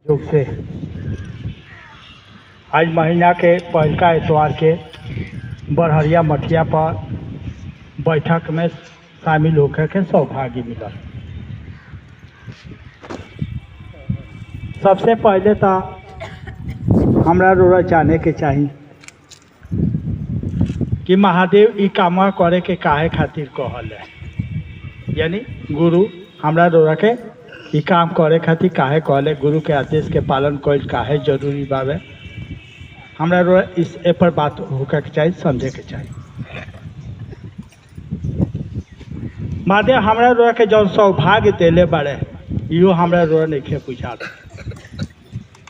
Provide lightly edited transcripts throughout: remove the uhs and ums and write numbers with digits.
योग से आज महीना के पहलका एतवार के बरहरिया मठिया पर बैठक में शामिल होकर के सौभाग्य मिलल। सबसे पहले तो हमरा रोरा जाने के चाही कि महादेव ई काम करे के काहे खातिर कहल है, यानी गुरु हमरा रोरा के ई काम करे खातिर काहे कहले, गुरु के आदेश के पालन कईल काहे जरूरी बावे। हमरा रोरा इस ए पर बात होकर के चाहिए, समझे के चाहिए। महादेव हमरा रोरा के जौन सौभाग्य देले बाड़े इहो हमरा रोरा नहीं बुझा।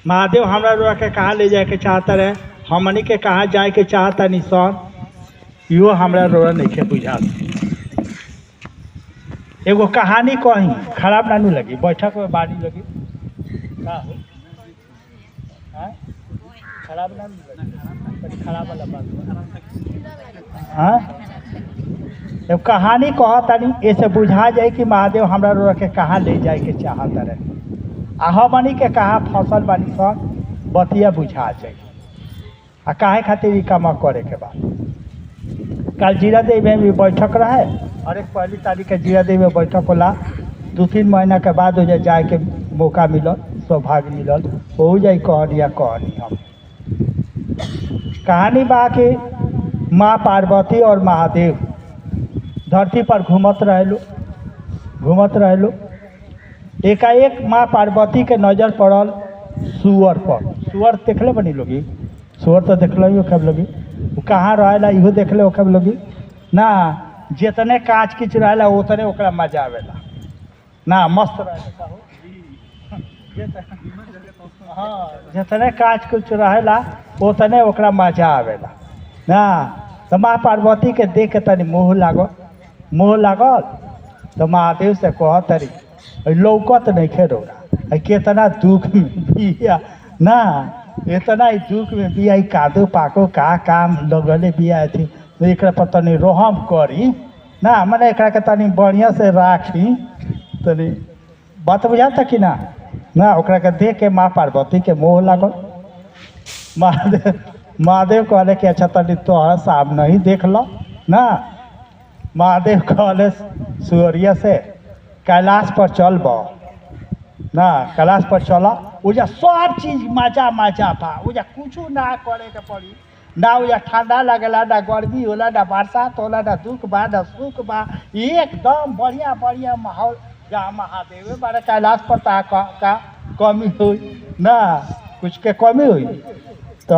महादेव हमरा रोरा के कहाँ ले जाए के चाहता रहे, हमनी के कहाँ जाए के चाहता निशान इहो हमरा रोरा नहीं बुझा। एगो कहानी कही खराब ना लगी, बैठक में बारी लगी का हो? खराब ना लगी, खराब वाला बात। हाँ, एगो कहानी कहतानी ऐसे बुझा जाए कि महादेव हमरा रोरा के कहाँ ले जाए के चाहता रहे, आ हमनी के कहाँ फसल बानी सब बतिया बुझा जाए। आ काहे खातिर ई काम करे के बाद कल जीरादेवी में भी बैठक रहे और एक पहली तारीख के जीरादेवी में बैठक होला। 2-3 महीना के बाद हो जाए के मौका मिलल, सौभाग्य मिलल, हो जाए कहानी हम कहानी बा कि माँ पार्वती और महादेव धरती पर घूमत रहेलो। एकाएक माँ पार्वती के नज़र पड़ल सुअर पर। सुअर देखले बनी लोगी, सुअर तो देखल ही कब लोगी, कहाँ रहेला इहो देखले कब लोगी ना। जितने कांच किच रहेला उतने ओकरा मजा आवेला ना, मस्त रहेला। हाँ, जितने कांच कुछ रहेला उतने ओकरा मजा आवेला ना। तो माँ पार्वती के देख के तनी मोह लागल तो महादेव से कहतरी लौकत नहीं खे रोरा, कितना दुख में बिया ना, इतना ही दुख में बिया, कादो पाको का काम लगले बिया थी, तो एक पर तनी रहम करी ना, मैंने एक तनी बढ़िया से राखी तनी बात बुझाता कि ना ओकरा के देख के माँ पार्वती के मोह लागल। महादेव कहले कि अच्छा तनी तोहरा साहब नहीं देख लो ना। महादेव कहले सूर्य से कैलाश पर चल बा ना, कैलाश पर चला, उजा सब चीज मजा बा, उजा कुछ ना करे के पड़ी ना, उजा ठंडा लगेला ना गर्मी होला ना बरसात होला ना दुख बा ना सुख बा, एकदम बढ़िया माहौल जहाँ महादेव बारे कैलाश पर का कमी हुई ना, कुछ के कमी हुई। तो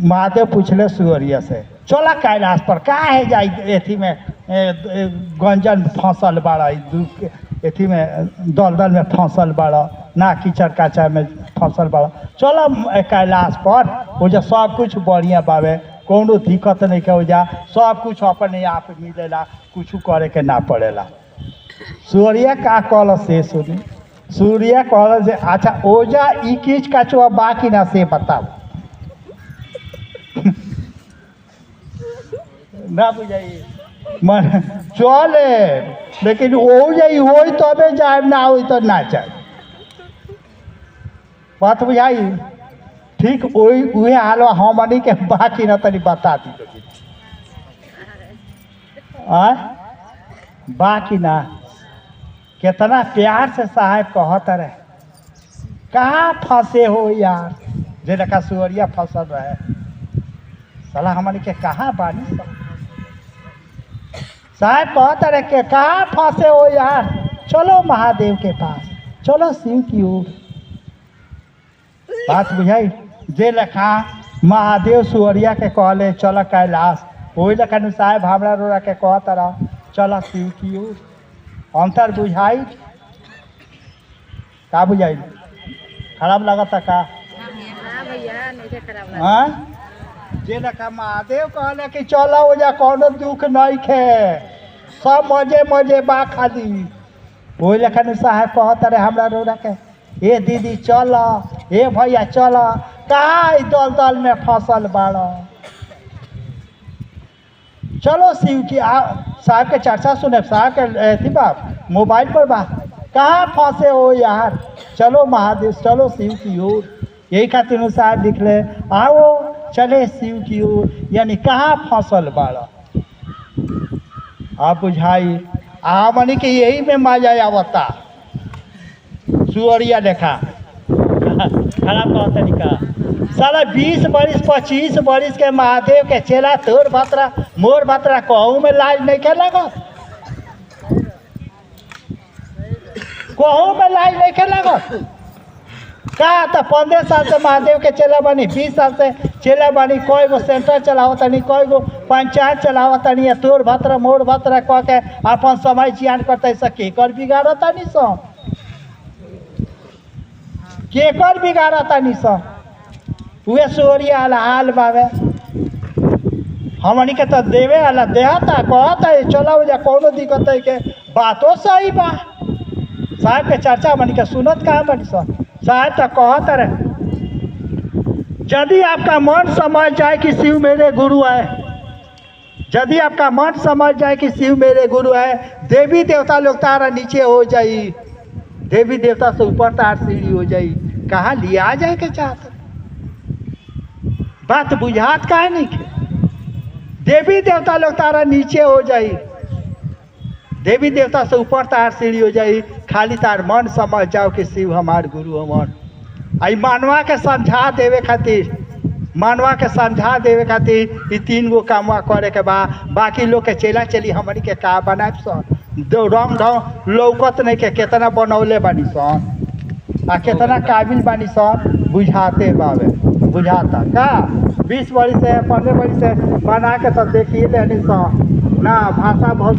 महादेव पूछले सूर्य से चला कैलाश पर का है जाई, एथी में गंजन फसल बाड़ा, दुख एथी में दलदल में फसल बाड़ा ना, कीचड़ काचा में फसल बाड़ा, चलो कैलाश पर, वो जो सब कुछ बढ़िया बावे, कोनो दिक्कत नहीं के, हो जा सब कुछ अपने आप मिलेला, कुछ करे के ना पड़ेला। सूर्य का कहल से सुनी, सूर्य कहल से अच्छा ओजा ई कीच काचो बाकी ना से बताओ ना बुझाइए मन चले, लेकिन हो जाई हो तबे जाए ना हो तो ना जाए, बात बुझाई ठीक वही हाल हमनी के बाकी ना तनी बता दी बाकी ना। कितना प्यार से साहब कहत रहे कहाँ फंसे हो यार, जे लका सूर्या फसल रहे साला हमनी के कहाँ बानी साहब कहता रहे कि कहाँ फंसे हो यार, चलो महादेव के पास, चलो शिव की ओर। बात बुझाई, जे लखा महादेव सूर्या के कहले चलो कैलाश, वही लखा साहब हमरा रोरा के कहता रहा चलो शिव की ओर। अंतर बुझाई का बुझाई, खराब लगता का? हाँ, जे लखा महादेव कहले कि चलो ओजा कोनो दुख नहीं खे, सब मजे बा खाली, वही लेखा साहब कहता रहे हमरा रोरा के ए दीदी चल, ए भैया चल, कहाँ दलदल में फसल बाड़ा, चलो शिव की साहब के चर्चा सुने, साहब के थी बा मोबाइल पर बा, कहाँ फंसे हो यार, चलो महादेव, चलो शिव की ओर। यही खातिर अनुसार निकले, आओ चले शिव की ओर। यानी कहाँ फंसल बाड़ा आप बुझाई। मनी के यही में मजा आवता। सुअरिया देखा खराब कहता निका साला 20 बरिस 25 बरिस के महादेव के चेला तोर भतरा मोर भतरा कहूँ में लाज नहीं के लगा, कहूँ में लाज नहीं के लगा। कहा था 15 साल से महादेव के चेला बनी, 20 साल से चेला बनी, कोई गो सेंटर चलावता नहीं, कोई गो पंचायत चलावता नहीं है। तोर भतरा मोर भतरा कह के अपन समय जियान करता है, के कर बिगाड़ता नहीं सो, के कर बिगाड़ता नहीं सो। उहे सोरिया वाला हाल बावे। हमनी के तो देवे वाला देहता कहता है चला जा, कोनो दिक्कत है के बातों सही बा। साहब के चर्चा हमनी के सुनत कहाँ बनी सो। साहब तो कहता रहे, यदि आपका मन समझ जाए कि शिव मेरे गुरु है, यदि आपका मन समझ जाए कि शिव मेरे गुरु है, देवी देवता लोग तारा नीचे हो जाई, देवी देवता से ऊपर तार सीढ़ी हो जाई। कहाँ लिया जाए के चाहते बात बुझात काहे नहीं के। देवी देवता लोग तारा नीचे हो जाई, देवी देवता से ऊपर तार सीढ़ी हो जाई। खाली तार मन समझ जाओ कि शिव हमार गुरु हमार। आई मानवा के समझा देवे खातिर, मानवा के समझा देवे खातिर ये 3 गो कामवा करे के बा। बाकी लोग के चेला चली हमनी के का बनाए सन, रंग ढंग लौकत नहीं के कितना बनौले बानी सन आ कितना काबिल बानी सन, बुझाते बावे बुझाता का 20 बरिस से 15 बरिस से बना के सब देखिए लेनी सन ना। भाषा बहुत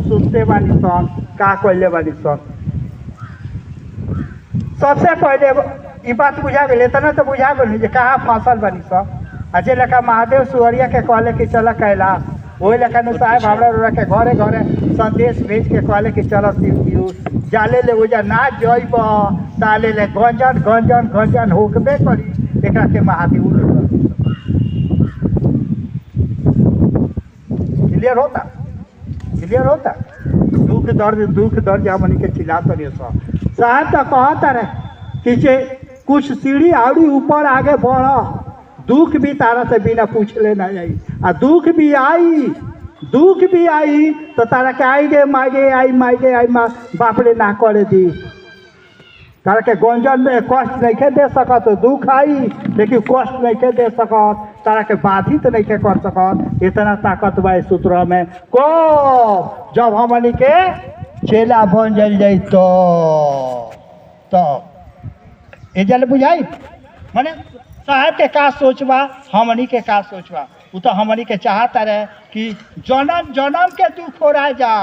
सुनते बानी सन, का कैले बानी सन। सबसे पहले ये बात बुझा गई, इतना तो बुझा गई जे कहाँ फसल बनी सब। अजे लेखा महादेव सुअरिया के कहले कि चल कैलाश, वही लेखा नु साहेब हमरा के घरे घरे संदेश भेज के कहले कि चल शिव की ओर। जाले ले ओजा ना जइब ताले ले गंजन गंजन गंजन होकबे करी, एकरा के महादेव क्लियर होता, क्लियर होता। दुख दर्द हमनी के चिल्लात रही साहब तो कहता रहे कि जे कुछ सीढ़ी आवड़ी ऊपर आगे बढ़, दुख भी तारा से बिना पूछ ले ना जाई। आ दुख भी आई तो तारा के आई गे मागे आई बाप रे ना करे दी। तारा के गंजन में कष्ट नहीं के दे सकत, दुख आई लेकिन कष्ट नहीं के दे सकत, तारा के बाधित नहीं के कर सकत। इतना ताकत बा सूत्र में को जब हमनी के चेला बन जाई तो एजल बुझाई। माने साहब के का सोचबा, हमनी के का सोचबा। वो तो हमनी के चाहता रहे कि जन्म जन्म के दुख हो रहा जा,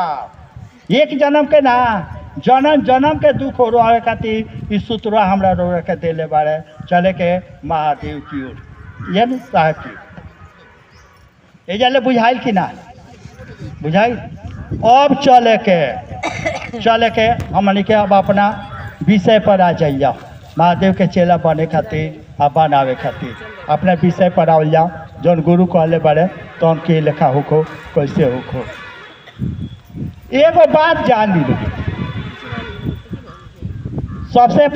एक जन्म के ना जन्म जन्म के दुख हो रहा खातिर इस सूत्र हमरा रो के देले बारे चले के महादेव की ओर। ये साहब की एजल बुझाइल कि ना बुझाई। अब चले के हमनी के अब अपना विषय पर आ जाइए। महादेव के चेला बने खातिर आ बनावे खातिर अपने विषय पर आवल जाओ। जौन गुरु कहले बारे तो के लेखा होखो कैसे होखो। एगो बात जान ली लोग, सबसे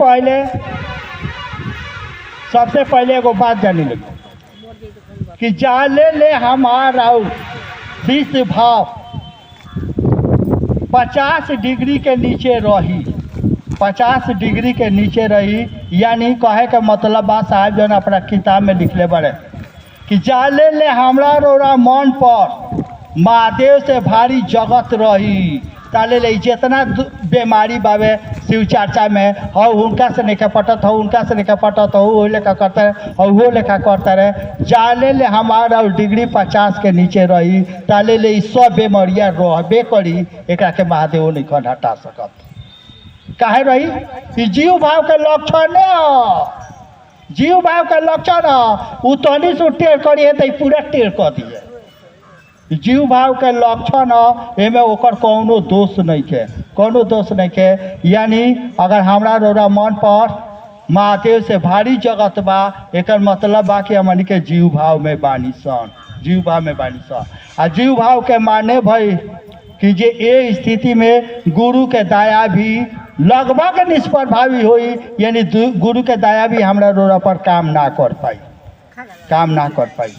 पहले एगो बात जानी लोग कि जाले ले हमारा विश्व भाव 50 डिग्री के नीचे रही, 50 डिग्री के नीचे रही। यानी कहे के मतलब बा साहब जौन अपना किताब में लिखले बड़े कि जाले ले हमरा रोरा मन पर महादेव से भारी जगत रही। ताले ले जितना बीमारी बावे शिव चर्चा में हो उनका से नहीं पटत हो, उनका से नहीं पटत हो, वो लेखा करता है और वो लेखा करता रहे। जाले ले हमारा डिग्री 50 के नीचे रही, ताले ले सब बीमारियाँ रहबे करी, एक के महादेव नहीं खन हटा सकत। काहे रही जीव भाव के लक्षण है, जीव भाव के लक्षण है। उ तनी से टेढ़ करी है तो पूरा टेढ़ कर दिए। जीव भाव के लक्षण है, एमे ओकर कोनो दोष नहीं के, कोनो दोष नहीं के। यानी अगर हमरा रोरा मन पर महादेव से भारी जगत बा, एक मतलब बा कि हमनी के जीव भाव में बानी सन, जीव भाव में बानी सन। आ जीव भाव के माने भाई कि जे ए स्थिति में गुरु के दया भी लगभग निष्प्रभावी हुई, यानी गुरु के दया भी हमरा रोरा पर काम ना कर पाई।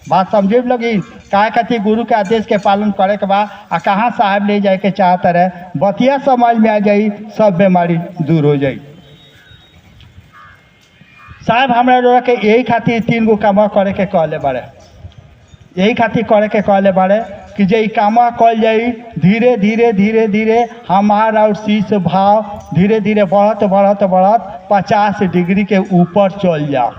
बात समझे लगी काहे खातिर गुरु के आदेश के पालन करे के बा आ कहाँ साहब ले जाए के चाहत रहे, बतिया समझ में आ जाई, सब बीमारी दूर हो जाई। साहब हमरा रोरा के यही खातिर 3 गो काम करे के कहले बारे, यही खातिर करे के कहले बारे कि जे काम कल जाई, धीरे धीरे धीरे धीरे हमारा और शीश भाव धीरे धीरे बढ़त बढ़त बढ़त 50 डिग्री के ऊपर चल जाओ,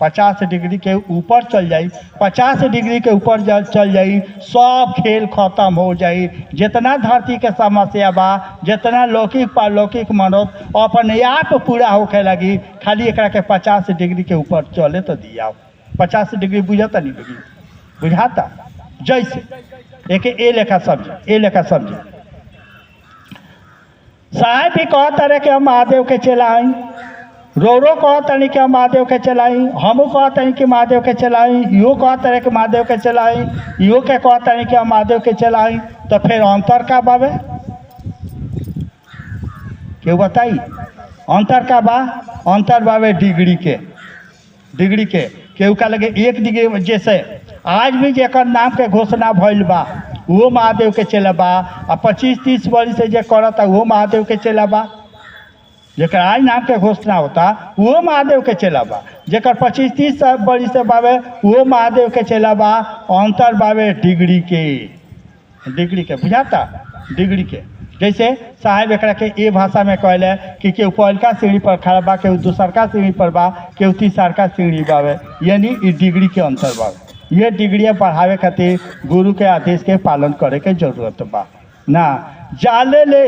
50 डिग्री के ऊपर चल जाई, 50 डिग्री के ऊपर चल जाई, सब खेल खत्म हो जाई। जितना धरती के समस्या बा, जितना लौकिक पारलौकिक मनोरथ अपने आप पूरा होके लगी, खाली एकरा के 50 डिग्री के ऊपर चले तो दिया। 50 डिग्री बुझाता नहीं लगी, बुझाता जैसे एक ए लेखा समझे साहब भी कहता रहे कि हम महादेव के चलाई, रो कहता कि हम महादेव के चलाई, हमू कहता कि महादेव के चलाई, इहो कहता रहे कि महादेव के चलाई, इहो के कहता कि हम महादेव के चलाई। तो फिर अंतर का बाबे क्यों बताई? अंतर का बा? अंतर बाबे डिग्री के केहू का लगे 1 डिग्री, जैसे आज भी जेकर नाम के घोषणा भइल बा वो महादेव के चेला बा, आ 25-30 वर्ष से जे करता वो महादेव के चेला बा। जेकर आज नाम के घोषणा होता वो महादेव के चेला बा, जेकर 25-30 वर्ष से बावे वो महादेव के चेला बा। अंतर बावे डिग्री के बुझाता, डिग्री के। जैसे साहेब एकरा के ए भाषा में कहले कि केहू पहलका सीढ़ी पर खड़ा बा, केहू दूसरका सीढ़ी पर बा, केहू तीसरका सीढ़ी बावे, यानी ई डिग्री के अंतर बावे। ये डिग्रियाँ बढ़ावे खातिर गुरु के आदेश के पालन करे के जरूरत बा ना। जाले ले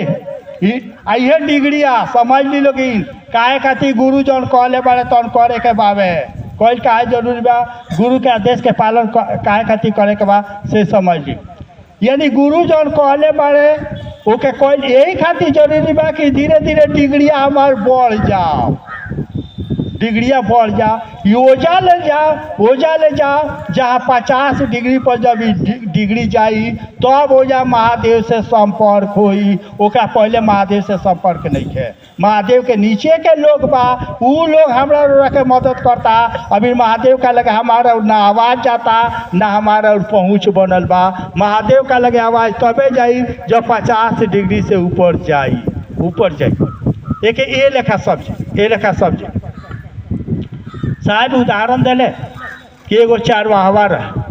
ये डिग्रिया समझ ली लोगिन काहे खातिर गुरु जौन कहले बारे तौन करे के बावे, कोई काहे जरूरी बा, गुरु के आदेश के पालन काहे खातिर करे के बा से समझ ली। यानी गुरु जौन कहले बारे ओके कोई यही खातिर जरूरी बा कि धीरे धीरे डिग्रिया हमार बढ़ जाओ, डिग्रिया बढ़ जाओ, ओजा ले जाओ जहाँ 50 डिग्री पर जब डिग्री जाई तब ओजा महादेव से संपर्क होई। ओकरा पहले महादेव से संपर्क नहीं है, महादेव के नीचे के लोग बा, उ लोग हमरा के मदद करता। अभी महादेव का लगे हमारा ना आवाज़ जाता ना हमारा पहुँच बनल बा। महादेव का लगे आवाज़ तबे जाई जब 50 डिग्री से ऊपर जाई। एक ए लेखा सब्जी साहब उदाहरण दिले कि एगो चरवाहा रहे,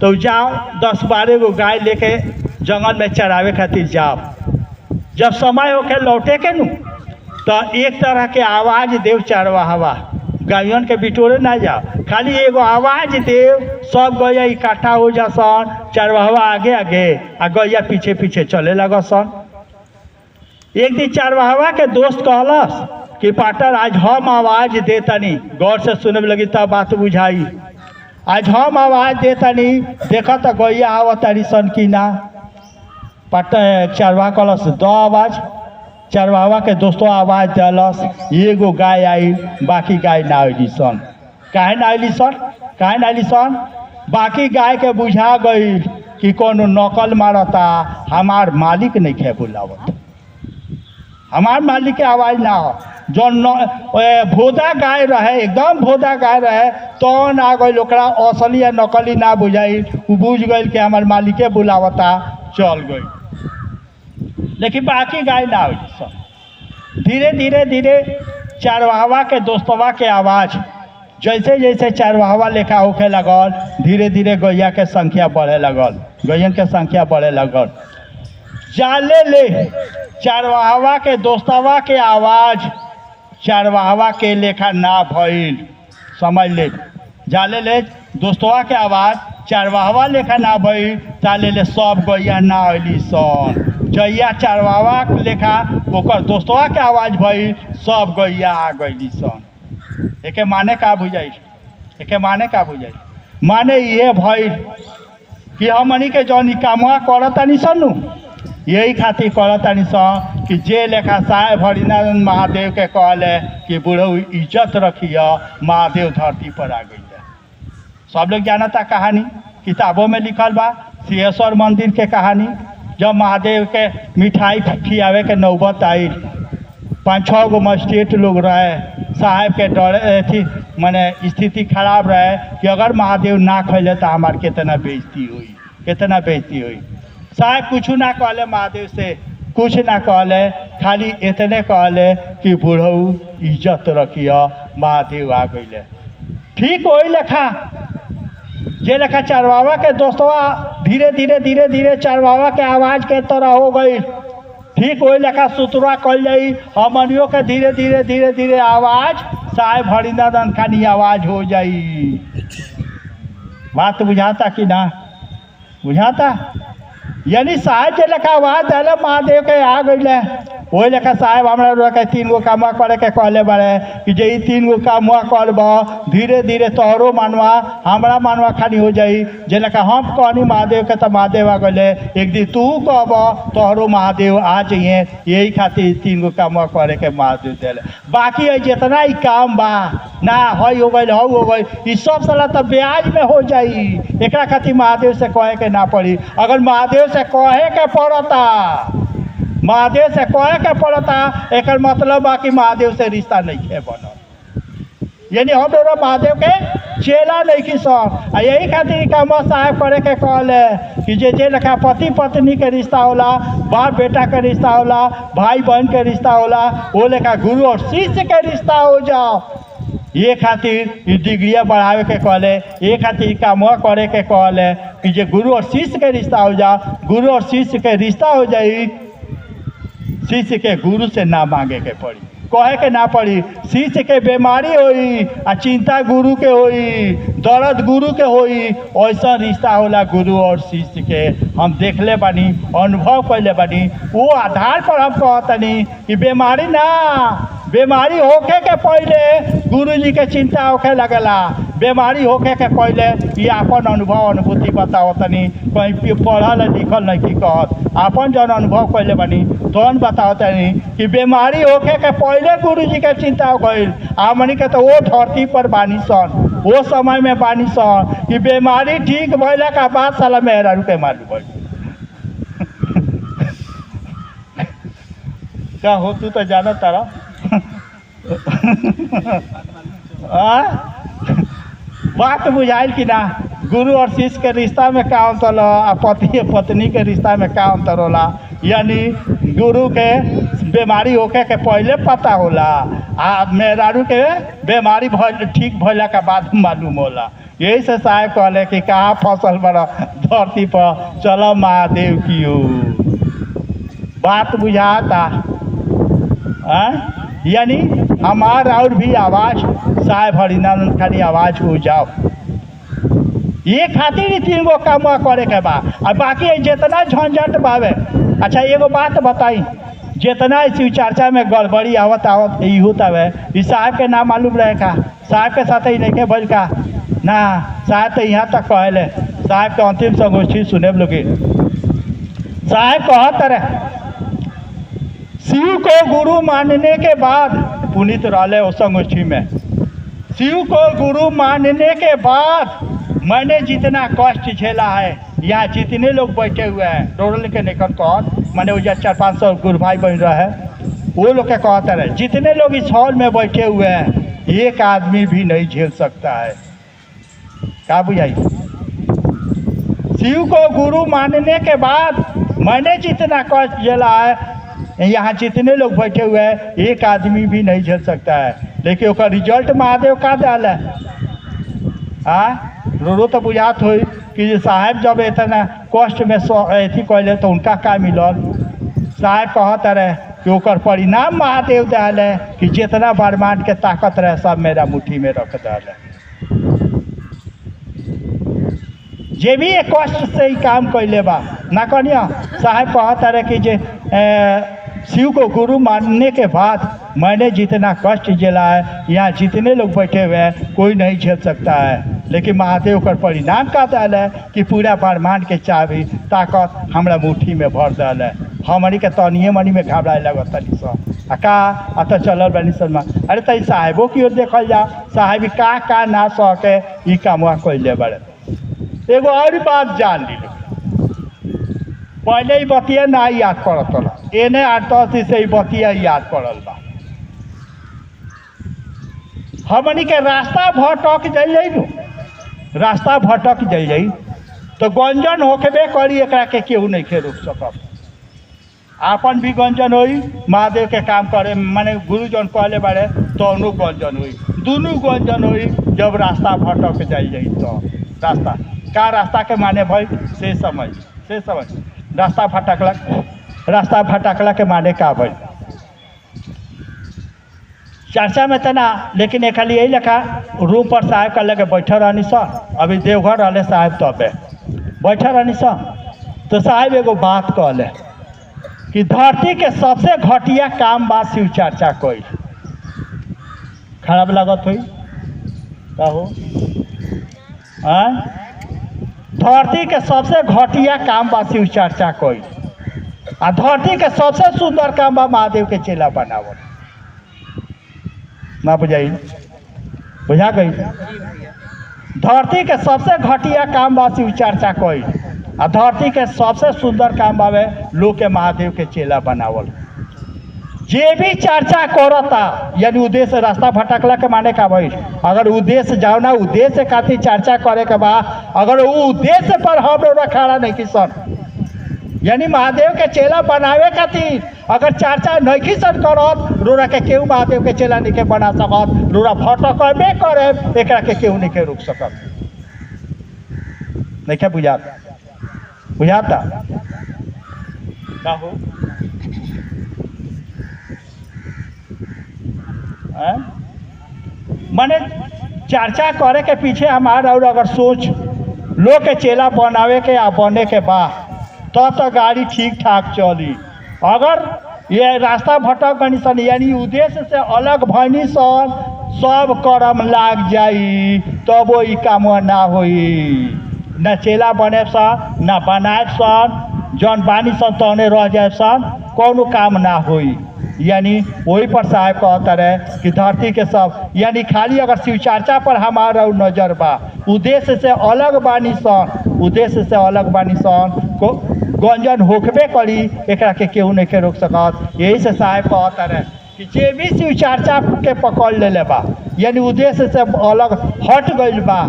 तो जाओ 10-12 गो गाय लेके जंगल में चरावे खातिर जाओ। जब समय होके लौटे के नु तो एक तरह के आवाज़ देव चरवाहा, गायन के बिटोरे ना जाओ, खाली एगो आवाज़ देव, सब गैया इकट्ठा हो जा सन, चरवाहा आगे आगे आ गैया पीछे पीछे चले लग सन। एक दिन चरवाहा के दोस्त कहलस कि पार्टनर आज हम आवाज़ देतनी, गौर से सुने में लगी तब बात बुझाई। आज हम आवाज़ देतनी, देखा तो गैया आवतारी सन की ना। पार्टनर चरवाहा कहलस दो आवाज़, चरवाहा के दोस्तों आवाज़ दिलस, एगो गाय आई, बाकी गाय ना अली सन। काहे ना अली सन? बाकी गाय के बुझा गई कि कोनो नकल मारता, हमार मालिक नहीं खे बुलावत, हमार मालिक के आवाज़ ना हो। जो भोदा गाय रहे, एकदम भोदा गाय रहे, तो ना गई ओकरा असली या नकली ना बुझाई, वो बुझ गई कि हमार मालिके बुलावता, चल गई। लेकिन बाकी गाय ना हुई सब। धीरे धीरे धीरे चरवाहा के दोस्तवा के आवाज़ जैसे जैसे चरवाहा लेखा होके लगल, धीरे धीरे गैया के संख्या बढ़े लगल, गैयन के संख्या बढ़े लगल। जाले ले चरवाहा के दोस्तवा के आवाज़ चरवाहा के लेखा ना भइल, समझ ले। जाले ले दोस्तवा के आवाज़ चरवाहा लेखा ना भइल, ताले ले सब गैया ना अली सन। जैया चरवाहा लेखा ओकर दोस्तवा के आवाज़ भइल, सब गैया आ गई सन। एके माने का बुझाई? माने ये भइल कि हमनी के जौन कामवा करतानी सन यही खातिर करतानी सन कि जे लेखा साहेब हरिनारायण महादेव के कहले कि बुढ़ऊ इज्जत रखिए, महादेव धरती पर आ गई। सब लोग जानता कहानी, किताबों में लिखल बा, सिंहेश्वर मंदिर के कहानी। जब महादेव के मिठाई खियावे के नौबत आई, 5-6 गो मजिस्ट्रेट लोग रहे, साहब के डर थी माने स्थिति खराब रहे कि अगर महादेव ना खैले तो हमार कितना बेइज्जती हुई, कितना बेइज्जती हुई। साहब कुछ ना कहले, महादेव से कुछ ना कहले, खाली इतने कहले कि बुढ़ऊ इज्जत रखिए, महादेव आ गए। ठीक वही लेखा जे लेखा चरवावा के दोस्तवा धीरे धीरे धीरे धीरे चरवावा के आवाज़ के तरह हो गई, ठीक वही लेखा सुतरा कल जाई हमनियों के धीरे धीरे धीरे धीरे आवाज़ साहेब हरिंदर खानी आवाज़ हो जाई। बात बुझाता कि ना बुझाता? यानी साहेब जे लेखा आवाज़ दिले महादेव के आ गए, वही लेखा साहेब हमारा के 3 गो काम करे के कहले बड़े कि जे 3 गो काम करब धीरे धीरे तोहरो मानवा हमारा मानवा खानी हो जाई। जे लेखा हम कहनी महादेव के तो महादेव आ गए, एक दिन तू कहब तोहरो महादेव आ जाइए। यही खातिर 3 गो काम करे के महादेव दिले। बाकी है जितना ही काम बा ना हई हो गई हऊ हो गई, ये सब साला तो ब्याज में हो जाई। एक खातिर महादेव से कहे के ना पड़ी। अगर महादेव से कहे के पड़ता, महादेव से कहे के पड़ता, एक मतलब बा कि महादेव से रिश्ता नहीं है बनल। यानी हम लोग महादेव के चेला नहीं की सब। यही खातिर काम साहब करे के कहले कि जे लेखा पति पत्नी के रिश्ता होला, बाप बेटा के रिश्ता होला, भाई बहन के रिश्ता होला, वो लेखा गुरु और शिष्य के रिश्ता हो जाओ। ये खातिर डिग्रिया बढ़ावे के कहले, ये खातिर काम करे के कहले कि जे गुरु और शिष्य के रिश्ता हो जाओ। गुरु और शिष्य के रिश्ता हो जाई, शिष्य के गुरु से ना मांगे के पड़ी, कहे के ना पड़ी। शिष्य के बीमारी होई आ चिंता गुरु के होई, दर्द गुरु के होई। ऐसा रिश्ता होला गुरु और शिष्य के, हम देखले बानी, अनुभव कैले बानी। वो आधार पर हम कहतनी कि बीमारी ना, बीमारी होके के पहले गुरु जी के चिंता होके लगला। बीमारी होके के पहले ये अपन अनुभव अनुभूति बताओ तनी, कहीं पढ़ल लिखल नहीं की कहत, अपन जौन अनुभव कैले बानी तौन बताओ तनी कि बीमारी होके के पहले गुरु जी के चिंता हो गई। हमनी के तो वो धरती पर बानी सन, वो समय में बानी सन कि बीमारी ठीक भइला के बाद साला मेहरारू के मालूम पड़ी। क्या हो तू तो जाना तारा बात बुझाइल कि ना? गुरु और शिष्य के रिश्ता में का अंतर होला, पति पत्नी के रिश्ता में का अंतर होला। यानी गुरु के बीमारी होके के पहले पता होला, आ मेहरारू के बीमारी ठीक भइला के बाद मालूम होला। यही से साहब कहले कि कहाँ फसल बड़ा धरती पर, चलो महादेव की हो। बात बुझाता? यानी हमार और भी आवाज़ साहेब हरिनारायण खाली आवाज़ हो जाओ। ये खातिर 3 गो काम करे के बा, और बाकी जितना झंझट बावे। अच्छा एगो बात बताई, जितना शिव चर्चा में गड़बड़ी आवत आवत ई होता है, इस साहब के नाम मालूम रहे का? साहब के साथ ही नहीं के भल का ना? साहब तो यहाँ तक कहले, साहब के अंतिम संगोष्ठी सुने लोग। साहब कहत रहे शिव को गुरु मानने के बाद, पुनीत रहले उस संगोष्ठी में, शिव को गुरु मानने के बाद मैंने जितना कष्ट झेला है, यहाँ जितने लोग बैठे हुए हैं डोरल के निकल कहत, मैंने उधर 400-500 गुरु भाई बहन रहे, वो लोग के कहते रहे जितने लोग इस हॉल में बैठे हुए हैं एक आदमी भी नहीं झेल सकता है। क्या बुझाई? शिव को गुरु मानने के बाद मैंने जितना कष्ट झेला है, यहाँ जितने लोग बैठे हुए हैं एक आदमी भी नहीं झेल सकता है। लेकिन उसका रिजल्ट महादेव का दिल है। रो तो बुझात हो कि साहब जब इतना कष्ट में अथी कैले तो उनका का मिलल। साहब कहत रहे कि ओकर परिणाम महादेव दिल है कि जितना ब्रह्मांड के ताकत रहे सब मेरा मुट्ठी में रख दिल है। जे भी एक कष्ट से ही काम कैले बा ना कनिया। साहब कहत रहे कि जे शिव को गुरु मानने के बाद मैंने जितना कष्ट झेला है, यहाँ जितने लोग बैठे हुए हैं कोई नहीं झेल सकता है। लेकिन महादेव का परिणाम का दिल है कि पूरा ब्रह्मांड के चाबी ताकत हमरा मुट्ठी में भर दिल है। हमनी के तनिए मनी में घबराए लगत तनी सन का तो चलल बनी सन। अरे तई साहेबों की ओर देखल जा, साहेब का ना सके ई काम कैले बड़े। एगो और बात जान ली, पहले ही बतिया ना याद पड़त होला, एने 8-10 दिन से ही बतिया याद पड़ल बा। हमनी के रास्ता भटक जाइए नु, रास्ता भटक जाइए तो गंजन होके करी, एकरा के केहू नहीं के रोक सकब। आपन भी गंजन होई, महादेव के काम करे माने गुरुजन कहले बारे तो गंजन हुई, दोनों गंजन हुई जब रास्ता भटक जाइए। तो रास्ता का रास्ता के माने भाई से समझ रास्ता भटकला के माने का भाई चर्चा में तना। लेकिन एक खाली यही लिखा रूम पर साहब का लगे बैठे रहनी सन, अभी देवघर रहले साहब तबे बैठे रहनी सन, तो साहब एगो बात कहले कि धरती के सबसे घटिया काम बा शिव चर्चा कोई। खराब लागत हुई कहो, धरती के सबसे घटिया काम बा शिव चर्चा कोई, आ धरती के सबसे सुंदर काम बा महादेव के चेला बनावल। ना बुझाई, बुझा गई? धरती के सबसे घटिया काम बा शिव चर्चा कोई, आ धरती के सबसे सुंदर काम बावे लोग के महादेव के चेला बनावल। जे भी चर्चा करता यानी उद्देश्य रास्ता भटकला के माने का भाई, अगर उद्देश्य जाओ ना उद्देश्य खातिर चर्चा करे के बा, अगर वो उद्देश्य पर हम लोग खड़ा नहीं कि सन यानी महादेव के चेला बनावे खातिर अगर चर्चा नहीं की सन करत, रोरा के केहू महादेव के चेला नहीं के बना सकत, रोरा भटकबे करे, एकरा के केहू नहीं के रोक सकत। नहीं क्या बुझाता का हो? माने चर्चा करे के पीछे हमारा और अगर सोच लोग के चेला बनावे के या बने के बा तो गाड़ी ठीक ठाक चली। अगर ये रास्ता भटक गनी सन यानी उद्देश्य से अलग भनी सन, सब कर्म लाग जाई तब वो काम ना होई। न चेला बने सन न बनाए सन, जौन बानी सन तौने रह जाए सन, कौनो काम ना होई। यानी वही पर साहब कहता रहे कि धरती के सब यानी खाली अगर शिव चर्चा पर हमारा नजर बा, उद्देश्य से अलग बानी सन, उद्देश्य से अलग बानी सन को गंजन होकबे करी, एकरा के केहू नहीं के रोक सकत। यही से साहब कहता रहे कि जे भी शिव चर्चा के पकड़ ले बा यानी उद्देश्य से अलग हट गइल बा,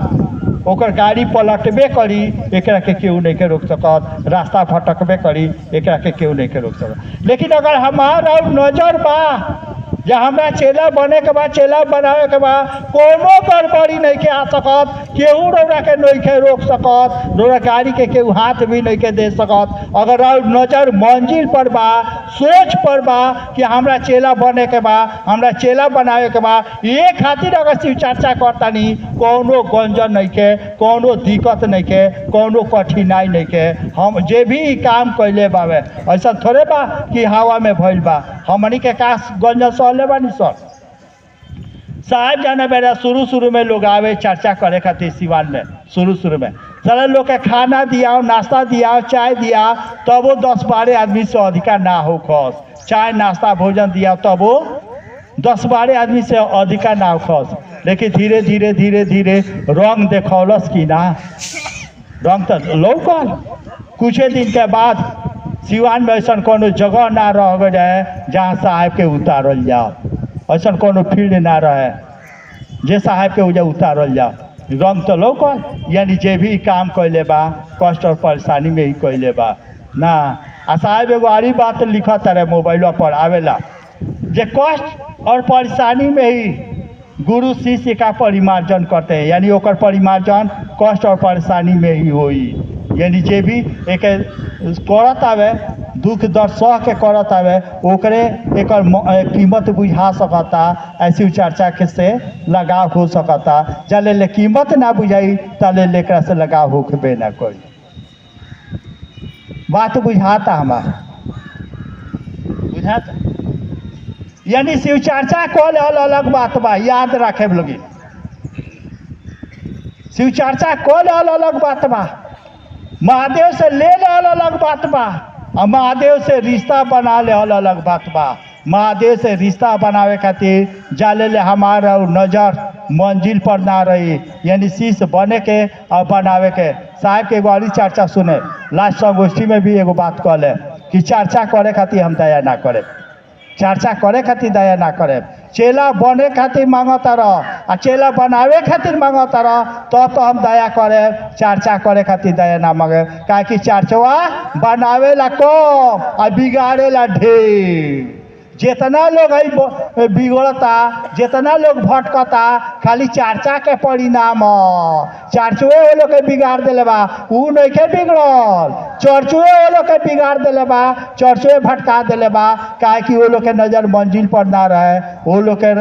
ओकर गाड़ी पलटबे करी, एकरा के केहू नहीं के रोक सकत, रास्ता भटकबे करी, एकरा के केहू नहीं के रोक सकत। लेकिन अगर हमारा नजर बा जे हमरा चेला बने के बाद चेला बनावे के बाद कोनो गड़बड़ी नहीं के आ सकत, केहू रोरा के नहीं के रोक सकत, रोरा गाड़ी के केहू हाथ भी नहीं के दे सकत। अगर नजर मंजिल पर बा, सोच पर बा कि हमरा चेला बने के बा, हमरा चेला बनावे के बा, ये खातिर अगर शिव चर्चा करता नहीं, कोनो गंजन नहीं के, कोनो दिक्कत नहीं के, कोनो कठिनाई नहीं के। हम जे भी काम कैले बावे ऐसा थोड़े बा कि हवा में भइल बा, हमनी के काश गंजन सहले बानी सर। साहब जाने बेरा शुरू में लोग आवे चर्चा करे खातिर सिवान में, शुरू में सारे लोग के खाना दिया, नाश्ता दिया, चाय दिया, तब वो 10-12 आदमी से अधिका ना हो खस। चाय नाश्ता भोजन दिया तब वो 10-12 आदमी से अधिका ना हो खस। लेकिन धीरे धीरे रंग देखौलस कि ना, रंग तो लौकल। कुछ दिन के बाद सिवान में ऐसा कोनो जगह ना रह गए जहाँ साहब के उतारल जाओ, ऐसा कोनो फील्ड ना रहे जे साहब के उजा उतारल जाओ। रंग तो लौकल यानी जे भी काम कैले बा कष्ट और परेशानी में ही कैले बा ना। आ साहब एगो आरी बात लिखत रहे मोबाइल पर आवेला जे कष्ट और परेशानी में ही गुरु शिष्य का परिमार्जन करते हैं, यानी ओकर परिमार्जन कष्ट और परेशानी में ही होई। यानी जे भी एक करत आवे दुख दर्द सह के करत आवे ओकरे एकर कीमत बुझा सकता, ऐसी चर्चा के से लगाव हो सकता। जले ले कीमत ना बुझाई तले लेकरा से लगाव होकबे ना कोई। बात बुझाता हमारा, बुझाता यानी शिव चर्चा कल अलग बात बा, याद रखे लोगी। शिव चर्चा कल अलग बात बा, महादेव से ले अलग बात बा, और महादेव से रिश्ता बना ले अलग बात बा। महादेव से रिश्ता बनावे खातिर जाले ले हमारा नजर मंजिल पर ना रही, यानी शीश बने के और बनावे के साहब के एगो और चर्चा सुने। लास्ट संगोष्ठी में भी एगो बात कहले कि चर्चा करे खातिर हम दया ना करे, चर्चा करे खातिर दया ना करे। चेला बने खातिर मांगता रह आ चेला बनावे खातिर मांगता रह तो हम दया करे, चर्चा करे खातिर दया ना मांगे। काहे कि चर्चवा बनावे ला कम आ बिगाड़े ला ढेर। जितना लोग है बिगड़ता, जितना लोग भटकता, खाली चर्चा के परिणाम चर्चुए वो लोग के बिगाड़ दिले बा। ऊ नहीं के बिगड़ल, चर्चुए वो लोग के बिगाड़ दिले बा, चर्चुए भटका दिले बा। काहे कि वो लोग के नज़र मंजिल पर ना रहे, वो लोग के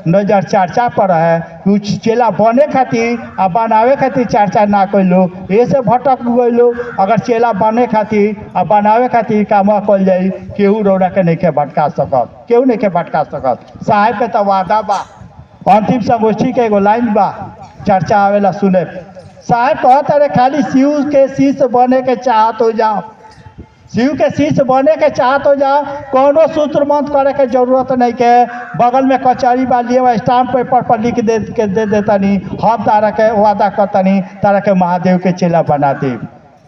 नज़र चर्चा पर रहे। कुछ चेला बने खातिर आ बनावे खातिर चर्चा ना कैलो, ये से भटक गइलो। अगर चेला बने खातिर आ बनावे खातिर काम कल जाई, केहू रौरा के नहीं के भटका सकत, केहू नहीं के भटका सकत। साहेब के तो वादा बा, अंतिम संगोष्ठी के एगो लाइन बा, चर्चा आवेला सुने। साहेब कहता रे खाली शिव के शिष्य बने के चाहत हो जाओ, शिव के शिष्य बने के चाहत हो जाओ, कोनो सूत्र मंत्र करे के जरूरत नहीं के। बगल में कचहरी बा, लिए स्टाम्प पेपर पर लिख दे देतनी, हम तारा के वादा करतनी तारा के महादेव के चेला बना दे।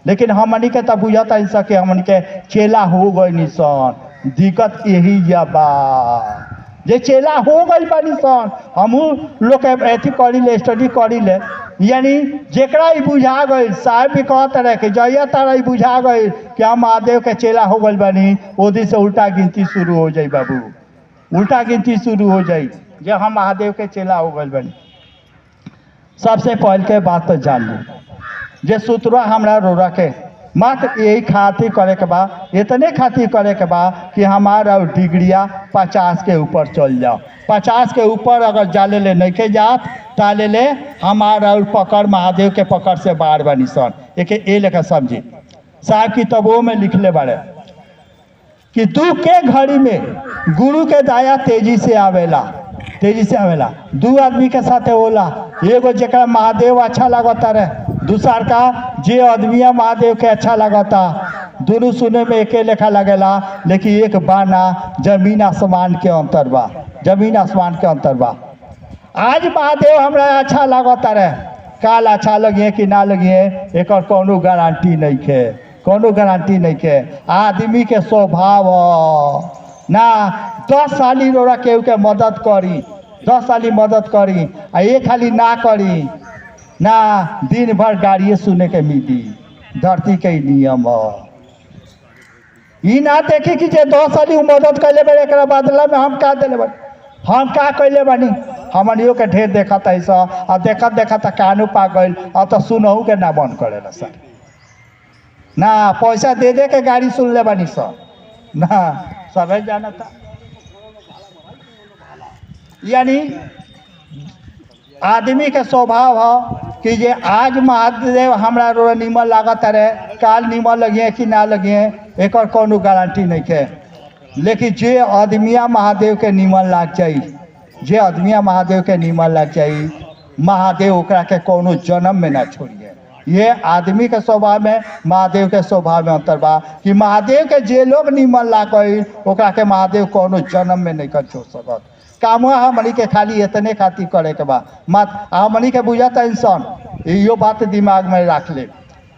लेकिन हमनी के तो बुझता ही सके हमनी के चेला हो गई निशान। दिक्कत यही बा जे चेला हो गई बा निशान। हमू लोग अथी करी ले, स्टडी करी ले, यानी जेकरा ई बुझा गई। साहब भी कहते रहे कि जहिया तारा ई बुझा गई कि हम महादेव के चेला हो गई बनी, वो दिन से उल्टा गिनती शुरू हो जाई बाबू, उल्टा गिनती शुरू हो जाई जे हम महादेव के चेला हो गई बनी। सबसे पहले के बात तो जान ली जे सूत्रा हमरा रोरा के मात्र यही खातिर करे के बा, इतने खातिर करे के बा कि हमारा डिग्रिया 50 के ऊपर चल जाओ। 50 के ऊपर अगर जाले ले नहीं के जात ताले ले हमारा पकड़ महादेव के पकड़ से बाहर बनी सन। एक ए लेकर समझी। साहब किताबों में लिखले बारे कि दुख के घड़ी में गुरु के दया तेजी से आवेला, तेजी से आवेला। दू आदमी के साथ होला, एगो जरा महादेव अच्छा लगता रहे, दूसर का जे आदमिया महादेव के अच्छा लगता। दोनों सुने में एके लेखा लगेला, लेकिन एक बाना जमीन आसमान के अंतर बा, जमीन आसमान के अंतर बा। आज महादेव हमरा अच्छा लगता रहे, काल अच्छा लगिए कि ना लगिए एक कोनो गारंटी नहीं है, कोनो गारंटी नहीं है। आदमी के स्वभाव ना 10 साली रोड़ा केहू के मदद करी, 10 साली मदद करी आ ये खाली ना करी ना, दिन भर गाड़िए सुने के मिली। धरती के नियम ई ना देखी कि जे 10 साली मदद कैले बड़े एक बदला में हम का दिले बनी, हम का कैले बनी। हमनियों के ढेर देखत है सर, और देखत देखत कानू पा गई, अब तो सुनहू के ना बंद करेला सर। ना पैसा दे दे के गाड़ी सुन ले बनी सर, ना सबे जानता। यानी आदमी के स्वभाव है कि जे आज महादेव हमरा रो निमन लागत रहे, काल निमन लगिए कि ना लगिए एक कोनो गारंटी नहीं है। लेकिन जे आदमिया महादेव के निमन लाग जाई, जे आदमिया महादेव के निमन लाग जाई, महादेव ओकरा के कोनो जन्म में ना छोड़िए। ये आदमी के स्वभाव में महादेव के स्वभाव में अंतर बा कि महादेव के जे लोग निमन लाग गई ओकरा के महादेव कोनो जन्म में नहीं कर छोड़ सकत। काम हमनी के खाली इतने खातिर करे के बा, मत हमनी के बुझाता इंसान यो बात दिमाग में रख ले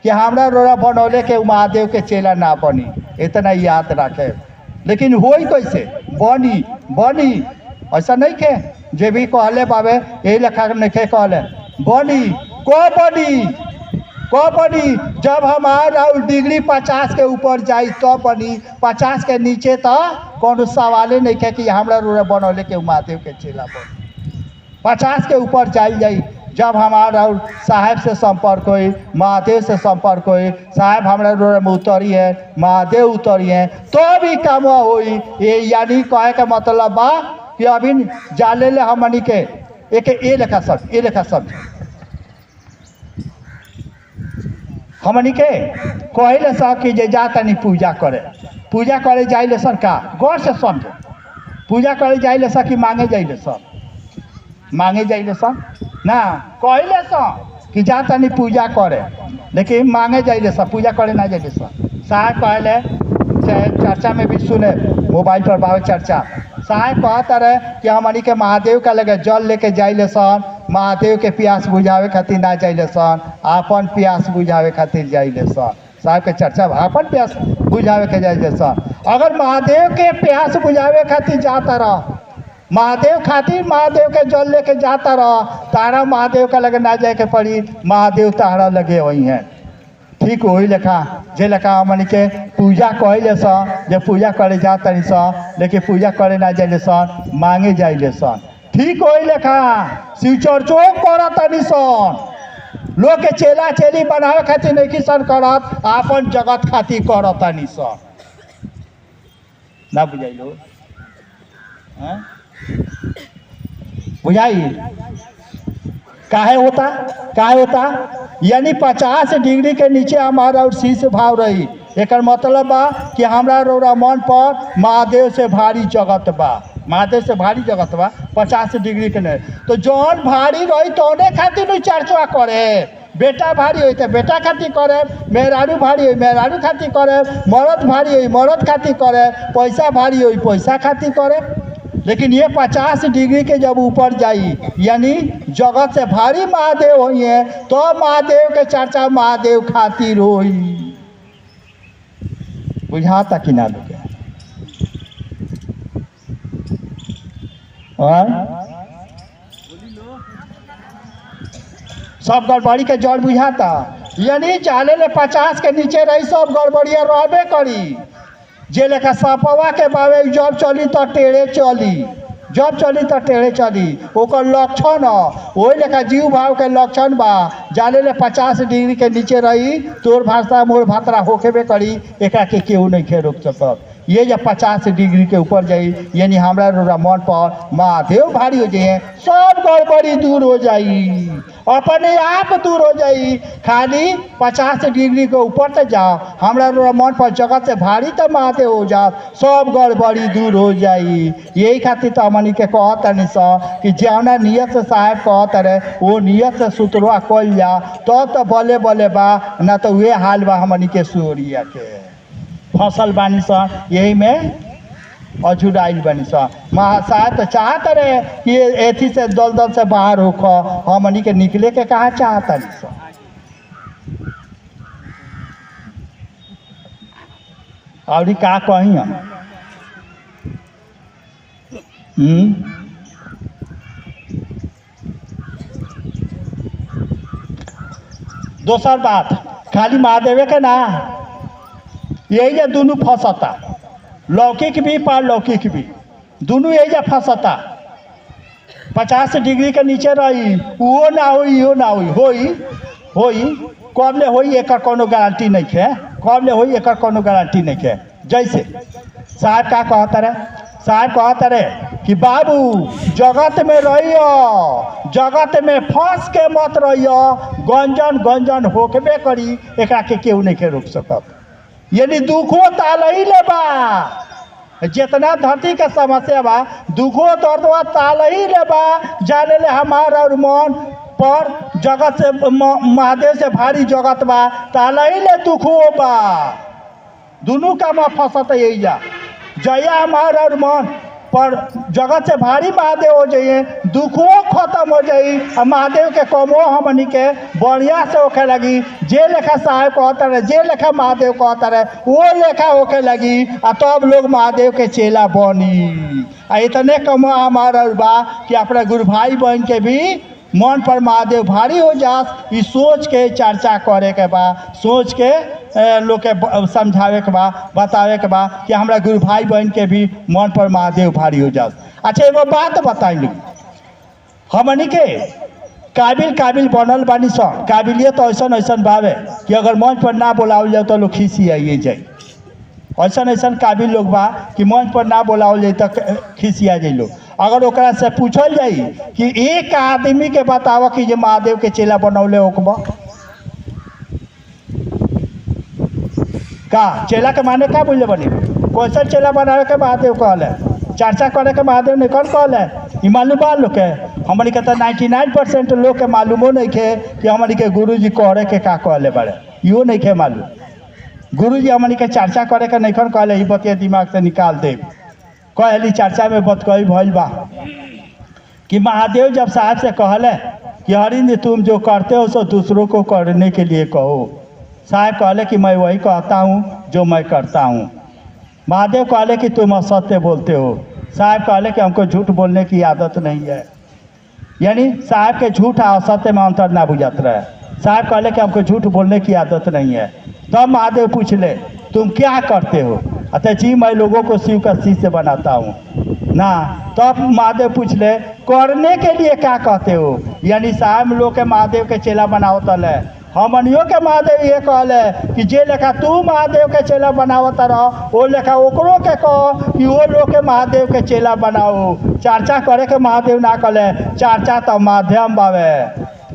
कि हमरा रोड़ा बनौले के महादेव के चेला ना बनी, इतना याद रखे। लेकिन होई कैसे बनी, बनी ऐसा नहीं के जे भी कहले बाबे यही लेखा नहीं के कहले बनी को बनी, को बनी जब हमारा डिग्री 50 के ऊपर जाई तो बनी, 50 के नीचे तो कोनो सवाले नहीं है कि हमरा रोड़ा बनौले के महादेव के चेला बनी। 50 के ऊपर जाई जब हमारा साहेब से संपर्क हुई, महादेव से संपर्क हुई, साहेब हमारा रोड़ा में उतरी है, महादेव उतरी है, तो भी काम हुई। ये यानी कहे का मतलब बा कि अभी जाले ले हमनी के एक ए लेखा सब, ए लेखा सब हमनी के कहले सब कि जे जा तनी पूजा करे, पूजा करे जाइले सर का गौर से समझे, पूजा करे जाइले सर कि मांगे जाइले सर, मांगे जाइले सर ना कहले सर कि जा तनी पूजा करे, लेकिन मांगे जाइले सर, पूजा करे ना जाइले सर। साहब कहले चर्चा में भी सुने, मोबाइल पर बावे चर्चा, साहेब कहता रहे कि हमनी के महादेव का लगे जल लेके जाइले सन, महादेव के प्यास बुझावे खातिर ना जाइले सन, अपन प्यास बुझावे खातिर जाइले सन। साहब के चर्चा अपन प्यास बुझावे के जाइले सन। अगर महादेव के प्यास बुझावे खातिर जाता रह, महादेव खातिर महादेव के जल लेके जाता रह, तारा महादेव का लगे ना जाए के पड़ी, महादेव तारा लगे वही हैं। ठीक वही लेखा जे लेखा हमन के पूजा कहले सन, जे पूजा करे जाता नहीं सन, लेकिन पूजा करे ना जाइले सन, मांगे जाइले सन। ठीक वही लेखा शिव चर्चो करत नहीं सन, लोग के चेला चेली बनावे खातिर नहीं सन करत, आपन जगत खातिर करत नहीं सन। ना बुझाइलो बुझाई काहे होता, काहे होता? यानी 50 डिग्री के नीचे हमारा और शीश भाव रही। एक मतलब बा कि हमरा रोरा मन पर महादेव से भारी जगत बा, महादेव से भारी जगत बा 50 डिग्री के नहीं। तो जौन भारी रही तौने खातिर चर्चा करे। बेटा भारी हो तो बेटा खातिर करे, मेहरारू भारी हो मेहरारू खातिर करे, मर्द भारी हो मर्द खातिर करे, पैसा भारी हो पैसा खातिर करे। लेकिन ये 50 डिग्री के जब ऊपर जाई, यानी जगत से भारी महादेव हुई है, तो महादेव के चर्चा महादेव खातिर होई। बुझाता कि ना लोग? सब गड़बड़ी के जड़ बुझाता। यानी चाले ले 50 के नीचे रही सब गड़बड़िया रहबे करी। जे लेखा सपवा के बावे जब चली तो टेढ़े चली, जब चली तो टेढ़े चली, ओकर लक्षण वही लेखा जीव भाव के लक्षण बा। जाने ले 50 डिग्री के नीचे रही तोर भाषा मोर भातरा होखेबे करी, एकरा के केहू नहीं खे रोक सकत। ये जब 50 डिग्री के ऊपर जाई, यानी हमरा मन पर महादेव भारी हो जाए, सब गड़बड़ी दूर हो जाई, अपने आप दूर हो जाई। खाली 50 डिग्री के ऊपर तो जाओ, हमरा मन पर जगत से भारी तो महादेव हो जाओ, सब गड़बड़ी दूर हो जाई। यही खातिर तो हमनी के कहता नहीं स कि जौना नियत से साहेब कहता रहे वो नियत से सुतरवा कल जा, तो बले बले बा, ना तो वे हाल बा हमनी के सूर्य के फसल बानी सा, यही में अझुराइल बनी सा। महासाहेब तो चाहता रहे कि एथी से दलदल से बाहर होख, हमनी के निकले के कहा चाहता नहीं सा। और का कही हम दोसर बात खाली महादेवे के ना, यही जे दोनों फंसता, लौकिक भी पारलौकिक भी, दोनों यही जे फंसता। 50 डिग्री के नीचे रही, वो ना होई इहो ना होई, होई होई कब ले होई एक कोनो गारंटी नहीं है, कब ले होई एक कोनो गारंटी नहीं है। जैसे साहब का कहता रहे, साहब कहता रहे कि बाबू जगत में रहियो, जगत में फंस के मत रहियो, गंजन गंजन होके करी, एकरा के केहू नहीं के रोक सकत। यानी दुखो तालही ले बा, जितना धरती के समस्या बा दुखो दर्दवा तालही ले बा। जाने ले हमारा और मन पर जगत से महादेव से भारी जगत बा, तालही ले दुखो बा, दोनों का में फंसत यही जा। जया हमारा और मन पर जगत से भारी महादेव हो जाइए, दुखों खत्म हो जाई, महादेव के कमो हमनी के बढ़िया से होके लगी। जे लेखा साहेब कहता रहे, जे लेखा महादेव कहता रहे, वो लेखा होके लगी, तब लोग महादेव के चेला बनी। इतने कमो हमारा बा कि अपने गुरु भाई बहन के भी मन पर महादेव भारी हो जास, ई सोच के चर्चा करे के बा, सोच के लोग के समझावे के बा, बतावे के बा कि हमरा गुरु भाई बहन के भी मन पर महादेव भारी हो जास। अच्छा एगो बात बताइए, हमनी के काबिल काबिल बनल बानी सन, काबिलियत ऐसन ऐसन बावे कि अगर मंच पर ना बोलावल जाए तो लोग खिसी आइए जाए। ऐसन ऐसन काबिल लोग बा कि मंच पर ना बोलावल जाए तो खिसिया जाए लोग। अगर ओकरा से पूछल जाई कि एक आदमी के बतावा कि जे महादेव के चेला बनौले होकबा का, चेला के माने का बोले बनी, कैसन चेला बनावे के महादेव कहले, चर्चा करे के महादेव ने कौन कहले, ई मालूम बा लोग के? हमारी के तो 99% लोग के मालूमो नहीं है कि हमारी के गुरुजी करे के का कहले बारे, इहो नहीं है मालूम। गुरुजी हमारी के चर्चा करे के नहीं कहले, ई बतिया दिमाग से निकाल दे। कहली चर्चा में बतकई भइल बा कि महादेव जब साहब से कहले कि हरिंद तुम जो करते हो सो दूसरों को करने के लिए कहो। साहब कहले कि मैं वही कहता हूँ जो मैं करता हूँ। महादेव कहले कि तुम असत्य बोलते हो। साहब कहले कि हमको झूठ बोलने की आदत नहीं है। यानी साहब के झूठ और असत्य में अंतर ना बुझात रहे। साहब कहले कि हमको झूठ बोलने की आदत नहीं है। तब महादेव पूछ ले तुम क्या करते हो। अतः जी मैं लोगों को शिव का शिष्य बनाता हूँ ना। तब महादेव पूछ ले करने के लिए क्या कहते हो। यानी साहब लोग के महादेव के चेला बनावत है। हमनियों के महादेव ये कहले कि जे लेखा तू महादेव के चेला बनावत रह वो लेखा ओकरों के कह कि वो लोग के महादेव के चेला बनाओ। चर्चा करे के महादेव ना कहले, चर्चा तो माध्यम बावे।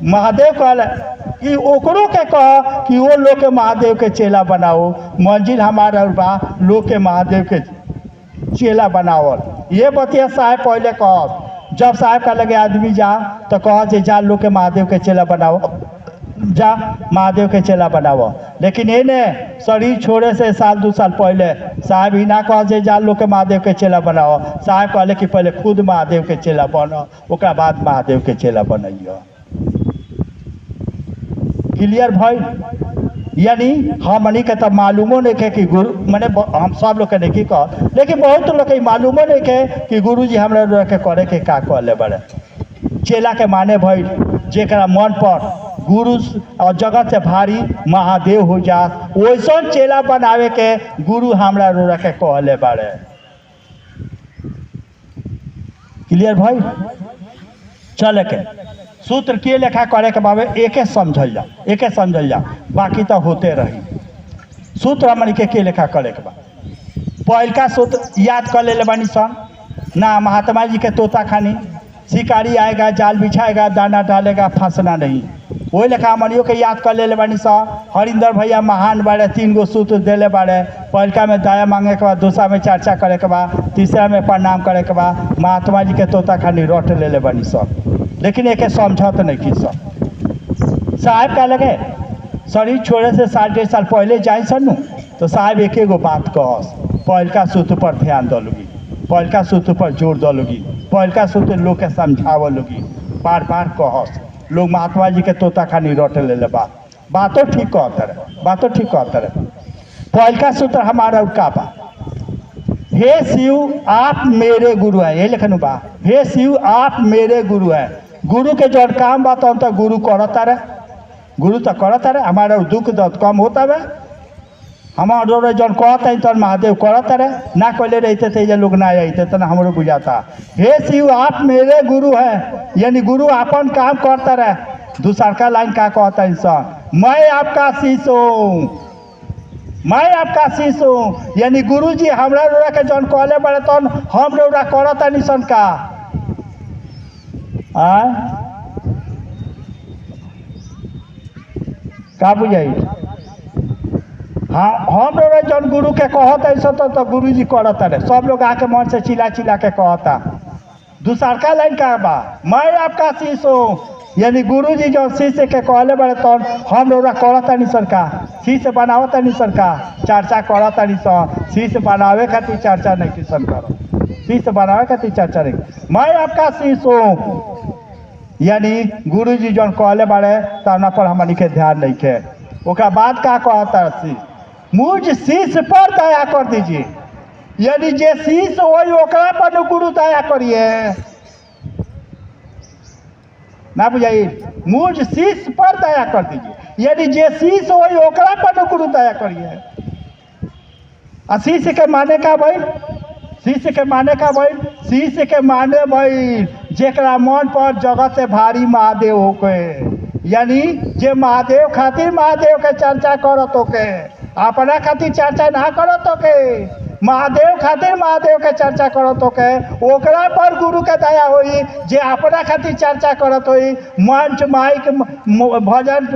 महादेव कहले कि ओकरों के कह कि वो लोग के महादेव के चेला बनाओ। मंजिल हमारा बा लोग के महादेव के चेला बनावल। ये बतिया साहब पहले कह। जब साहब का लगे आदमी जा तो कह जे जा लोग के महादेव के चेला बनाओ, जा महादेव के चेला बनाओ। लेकिन इन्हें शरीर छोड़े से साल 2 साल पहले साहब ही ना कह जे जा लोग के महादेव के चेला बनाओ। साहब कहले कि पहले खुद महादेव के चेला बनो ओकरा बाद महादेव के चेला बनइयो। क्लियर भाई। यानी हमनी के तब मालूमो नहीं है कि गुरु मैंने हम सब लोग के नहीं कह, लेकिन बहुत लोग के मालूमो नहीं है कि गुरु जी हमरा के करे के का कहले बड़े। चेला के माने भाई जेकरा मन पर गुरु और जगत से भारी महादेव हो जात वैसा चेला बनावे के गुरु हमरा रो के कहले बारे। क्लियर भाई। चले के सूत्र के लेखा करे के बाबे एके समझल जा, एके समझल जा, बाकी तो होते रही। सूत्र हमन के लेखा करे के बा। पहल का सूत्र याद कर ले बानी सन ना। महात्मा जी के तोता खानी शिकारी आएगा जाल बिछाएगा दाना डालेगा फंसना नहीं। वही लेखा हमनियों के याद कर ले बानी सा। हरिंदर भैया महान बारे 3 गो सूत्र देले बारे। पहलका में दया मांगे के बाद, दूसरा में चर्चा करे के बाद, तीसरा में प्रणाम करे के बाद महात्मा जी के तोता खानी रट ले बानी सा। लेकिन एक समझत नहीं की सब। साहब क्या लगे शरीर छोड़े से 1.5 साल पहले जाए सनू तो साहब एक गो बात कहस। पहलका सूत्र पर ध्यान दलूगी, पहलका सूत्र पर जोर दलूगी, पहलका सूत्र लोग के समझावलूगी, बार बार कहस। लोग महात्मा जी के तोता खानी रट ले बातों ठीक कहते रहे, बातों ठीक कहते रहे। पहलका सूत्र हमारा का बा, हे शिव आप मेरे गुरु हैं। ये लिखन बा, हे शिव आप मेरे गुरु हैं। गुरु के जौन काम बा तो गुरु करता रहे, गुरु तो करता रहे। हमारा दुख दर्द कम होता है। हमारे जौन कहता है तो महादेव करता रहे। ना कहले रहते थे ये लोग ना आते तो ना हमारे बुझाता। हे शिव आप मेरे गुरु हैं, यानी गुरु अपन काम करता रहे। दूसरा का लाइन का कहता है इंसान, मैं आपका शिष्य हूँ, मैं आपका शिष्य हूँ। यानी गुरु जी हमरा रोड़ा के जौन कहले बड़े तो हम रोड़ा करता निशन का। का बुझाई। हाँ हम लोग जौन गुरु के कहता ऐसा तो गुरु जी करता रहे। सब लोग आके मन से चिल्ला चिल्ला के कहता। दूसरा का लाइन का बा, मैं आपका शिष्य हूँ, यानी गुरु जी जो शिष्य के कहले बड़े तो हम लोग करता निशन का। शिष्य बनावता निशन का, चर्चा करता निशन। शिष्य बनावे खातिर चर्चा नहीं किसन करो, शिष्य बनावे खातिर चर्चा नहीं। मैं आपका शिष्य हूँ, यानी गुरु जी जो कहले बड़े तो पर हमनी के ध्यान नहीं के। ओकरा बाद का कहता, मुझ शिष्य पर दया कर दीजिए। यानी जे शिष्य वही ओकरा पर गुरु दया करिए। ना बुझाई, मुझ शिष्य पर दया कर दीजिए। यानी जे शिष्य वही ओकरा पर गुरु दया करिए। शिष्य के माने का भाई, शिष्य के माने का भाई, शिष्य के माने भाई जेकरा मन पर जगत से भारी महादेव होके। यानी जे महादेव खातिर महादेव के चर्चा करत होके, अपना खातिर चर्चा ना करत होके। महादेव खातिर महादेव के चर्चा करत होके, ओकरा पर गुरु के दया होई। जे अपना खातिर चर्चा करत होई, मंच माइक भजन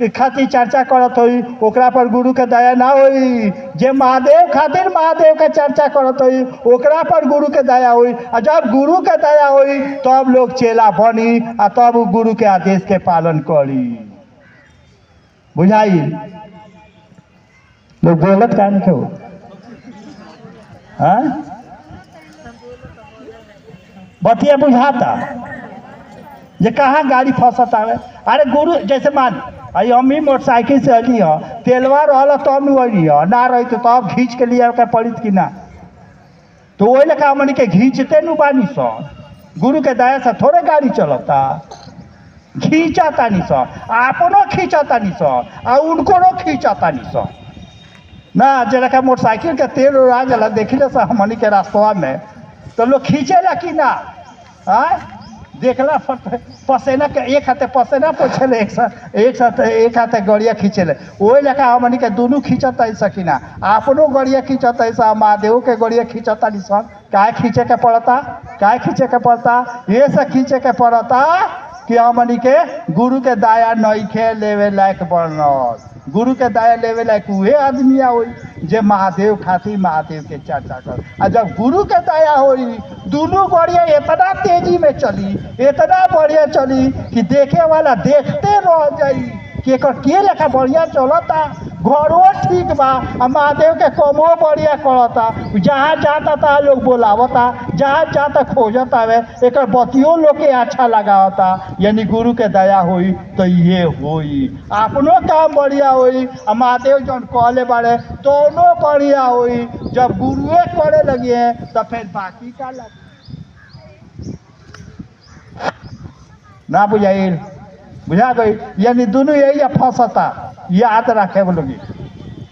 खातिर चर्चा करत होई, ओकरा पर गुरु के दया ना होई। जे महादेव खातिर महादेव के चर्चा करत होई, ओकरा पर गुरु के दया होई। और जब गुरु के दया होई तब लोग चेला बनी और तब गुरु के आदेश के पालन करी। बुझाई। लोग बोलत काहे नहीं हो। हाँ बतिया बुझाता जे कहाँ गाड़ी फंसत आवे। अरे गुरु जैसे मान आई अम्मी मोटरसाइकिल से अली हो, तेलवा रहा तब न अली हो, ना रही तो तब खींच के लिए पड़ित कि ना। तो वही लेखा हमन के घींचते नु बानी सन, गुरु के दया से थोड़े गाड़ी चलता, खींचता नहीं सन, अपनो खींचता नहीं सन आ उनको खींचता नहीं सन ना। जे लेखा मोटरसाइकिल के तेल उड़ा जला देखिले से हमन के रास्ता में तो लोग खींचेला कि ना। देखला पसेना के एक हाथे पसेना पोछेले, एक हाथे गड़िया खींचेले। वही लेखा हमनी के दोनों खींचता ऐसा कि ना, अपनो गड़िया खींचता ऐसा, महादेव के गड़िया खींचता नहीं सन। काय खींचे के पड़ता, काय खींचे के पड़ता, ये से खींचे के पड़ता कि हमनी के गुरु के दया नइखे लेवे लायक बनल। गुरु के दया लेवे लायक उहे आदमी होई जे महादेव खातिर महादेव के चर्चा कर। आ जब गुरु के दया होई दोनों गड़िया इतना तेजी में चली, इतना बढ़िया चली कि देखे वाला देखते रह जाई कि एक के लेखा बढ़िया चलता, घरों ठीक बा, महादेव के कमो बढ़िया करता, जहाँ जाता था लोग बोलावता, जहाँ जाता खोजता है, एक बतियों लोग के अच्छा लगावता। यानी गुरु के दया होई तो ये होई, अपनो काम बढ़िया होई, महादेव जौन कहले बारे दोनों बढ़िया होई। जब गुरुए करे लगे तो फिर बाकी का लगे ना। बुझाइल, बुझा गई। यानी दोनों यही फंसता, याद रखे बोलोगी,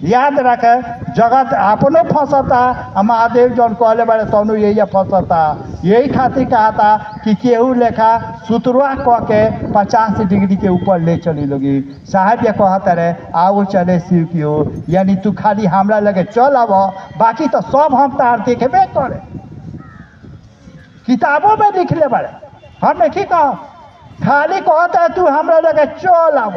याद रखे। जगत अपनो फंसता, महादेव जौन कहले बारे तौनु यही फंसता। यही खातिर कहा था कि केहू लेखा सुतरुआ कह के 50 डिग्री के ऊपर ले चली लोगी। साहब ये कहता रहे आओ चले शिव की ओर, यानी तू खाली हमरा लगे चल आव, बाकी तो सब हम तार देखबे करे, किताबों में लिख ले बारे। हम नहीं कह, खाली कहता है तू हमरा लगे चल आव,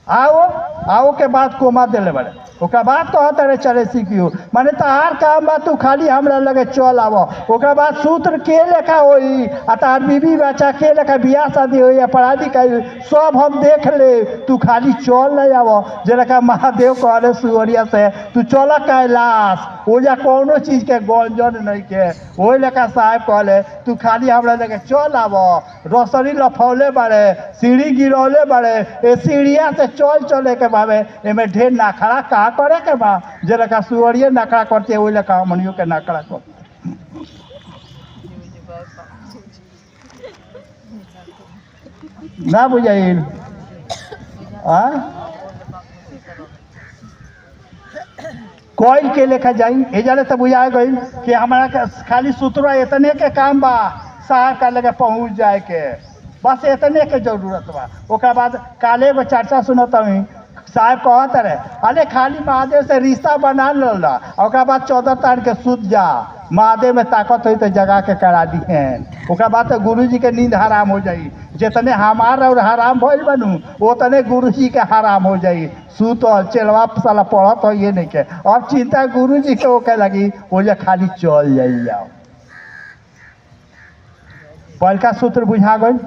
आओ आओ के बाद कोमा दिले बड़े, ओकरा बाद कहता रहे चले सीखियो। माने तार काम बा तू खाली हमरा लगे चल आव, ओकरा बाद सूत्र के लेखा होई, आ तार बीबी बच्चा के लेखा बियाह शादी होई या पढ़ाई लिखाई सब हम देख ले, तू खाली चल नहीं आव। जे लेखा महादेव कहले सुअरिया से तू चल कैलाश, ओजा कोनो चीज के गंजन नहीं के। वही लेखा साहब कहले तू खाली हमरा लगे चल आव। रसरी लफौले बारे, सीढ़ी गिरौले बारे, ए सीढ़िया से चल चले के बाबे, एमे ढेर नाखड़ा का करे के बा। जे लेखा सुअरिये नाखड़ा करते है वही लेखा हमनियों के नाखड़ा करते ना। बुझाइल कोई के लेखा जाई एजाले तो बुझा गई कि हमारा खाली सुतरा इतने के काम बा, साहब का लगे पहुँच जाए के, बस इतने के जरूरत बा। ओकरा बाद काले एगो चर्चा सुनता हुई, साहब कहता रहे अरे खाली महादेव से रिश्ता बना ला, ओकरा बाद 14 तारीख के सूत जा, महादेव में ताकत हुई तो जगा के करा दी हैं। ओकरा बाद तो गुरु जी के नींद हराम हो जाई, जितने हमार और हराम भइल बनू उतने गुरु जी के हराम हो जाई। सूत चलवा साला पढ़त हो ये नहीं के, अब चिंता गुरु जी के ओके लगी, वो खाली चल जाई जाओ। पहलका सूत्र बुझा गई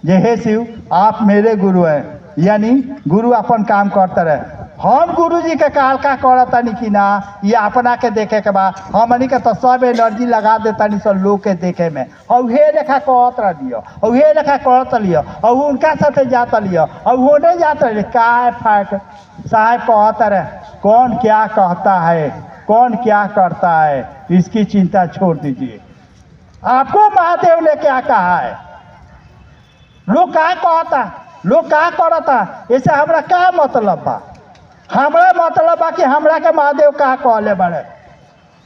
जे हे शिव आप मेरे गुरु हैं, यानी गुरु अपन काम करते रहे। हम गुरु जी के का करता नहीं कि ना, ये अपना के देखे के बाद हमनी के तो सब एनर्जी लगा देता नहीं सब लोग के देखे में। और हे लेखा कहत रहियो, और हे लेखा करत लियो, और उनका साथे जाता लियो, और वो नहीं जाता रहे का फर्क। साहब कहता रहे कौन क्या कहता है, कौन क्या करता है, इसकी चिंता छोड़ दीजिए। आपको महादेव ने क्या कहा है, लोग क्या कहता, लोग क्या करता, ऐसे हमरा क्या मतलब बा। हमरा मतलब बा कि हमरा के महादेव का कहले बड़े,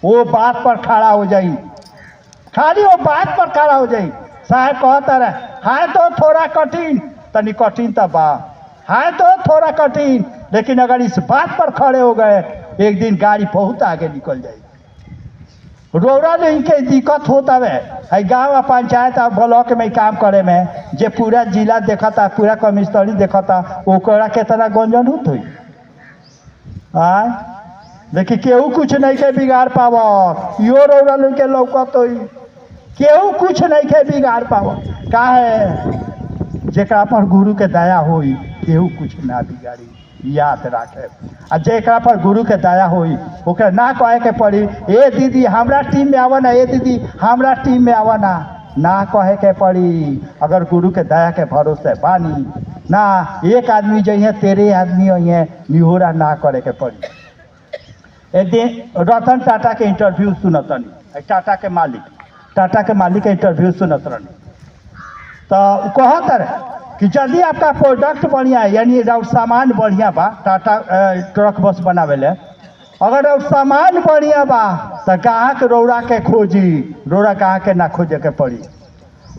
वो बात पर खड़ा हो जाई, खाली वो बात पर खड़ा हो जाई। साहब कहता रहे है तो थोड़ा कठिन, तनी कठिन तो बा, है तो थोड़ा कठिन, लेकिन अगर इस बात पर खड़े हो गए एक दिन गाड़ी बहुत आगे निकल जाएगी। रोड़ा नहीं के दिक्कत होता है, गाँव पंचायत और ब्लॉक में काम करे में जे पूरा जिला देखता, पूरा कमिश्नरी देखता, ओकरा कितना गंजन होत हुई। देखिए केहू कुछ नहीं के बिगाड़ पाव, यो रोड़ा नहीं के लौकत हुई, केहू कुछ नहीं के बिगाड़ पाव। का है जेकरा पर गुरु के दया होई केहू कुछ ना बिगाड़ी। याद रखे। आ जेकरा पर गुरु के दया होई ओकरा ना कहे के पड़ी ए दीदी हमरा टीम में आवा ना, ए दीदी हमरा टीम में आवा ना कहे के पड़ी। अगर गुरु के दया के भरोसे बानी ना एक आदमी जइए तेरे आदमी होइए निहोरा ना करे के पड़ी। एक दिन रतन टाटा के इंटरव्यू सुनतनी, टाटा के मालिक के इंटरव्यू सुनत रहनी तो कहत रहे कि यदि आपका प्रोडक्ट बढ़िया है यानी सामान बढ़िया बा, टाटा ट्रक बस बनावे ले, अगर सामान बढ़िया बा तो ग्राहक रौरा के खोजी, रौरा ग्राहक के ना खोजे के पड़ी।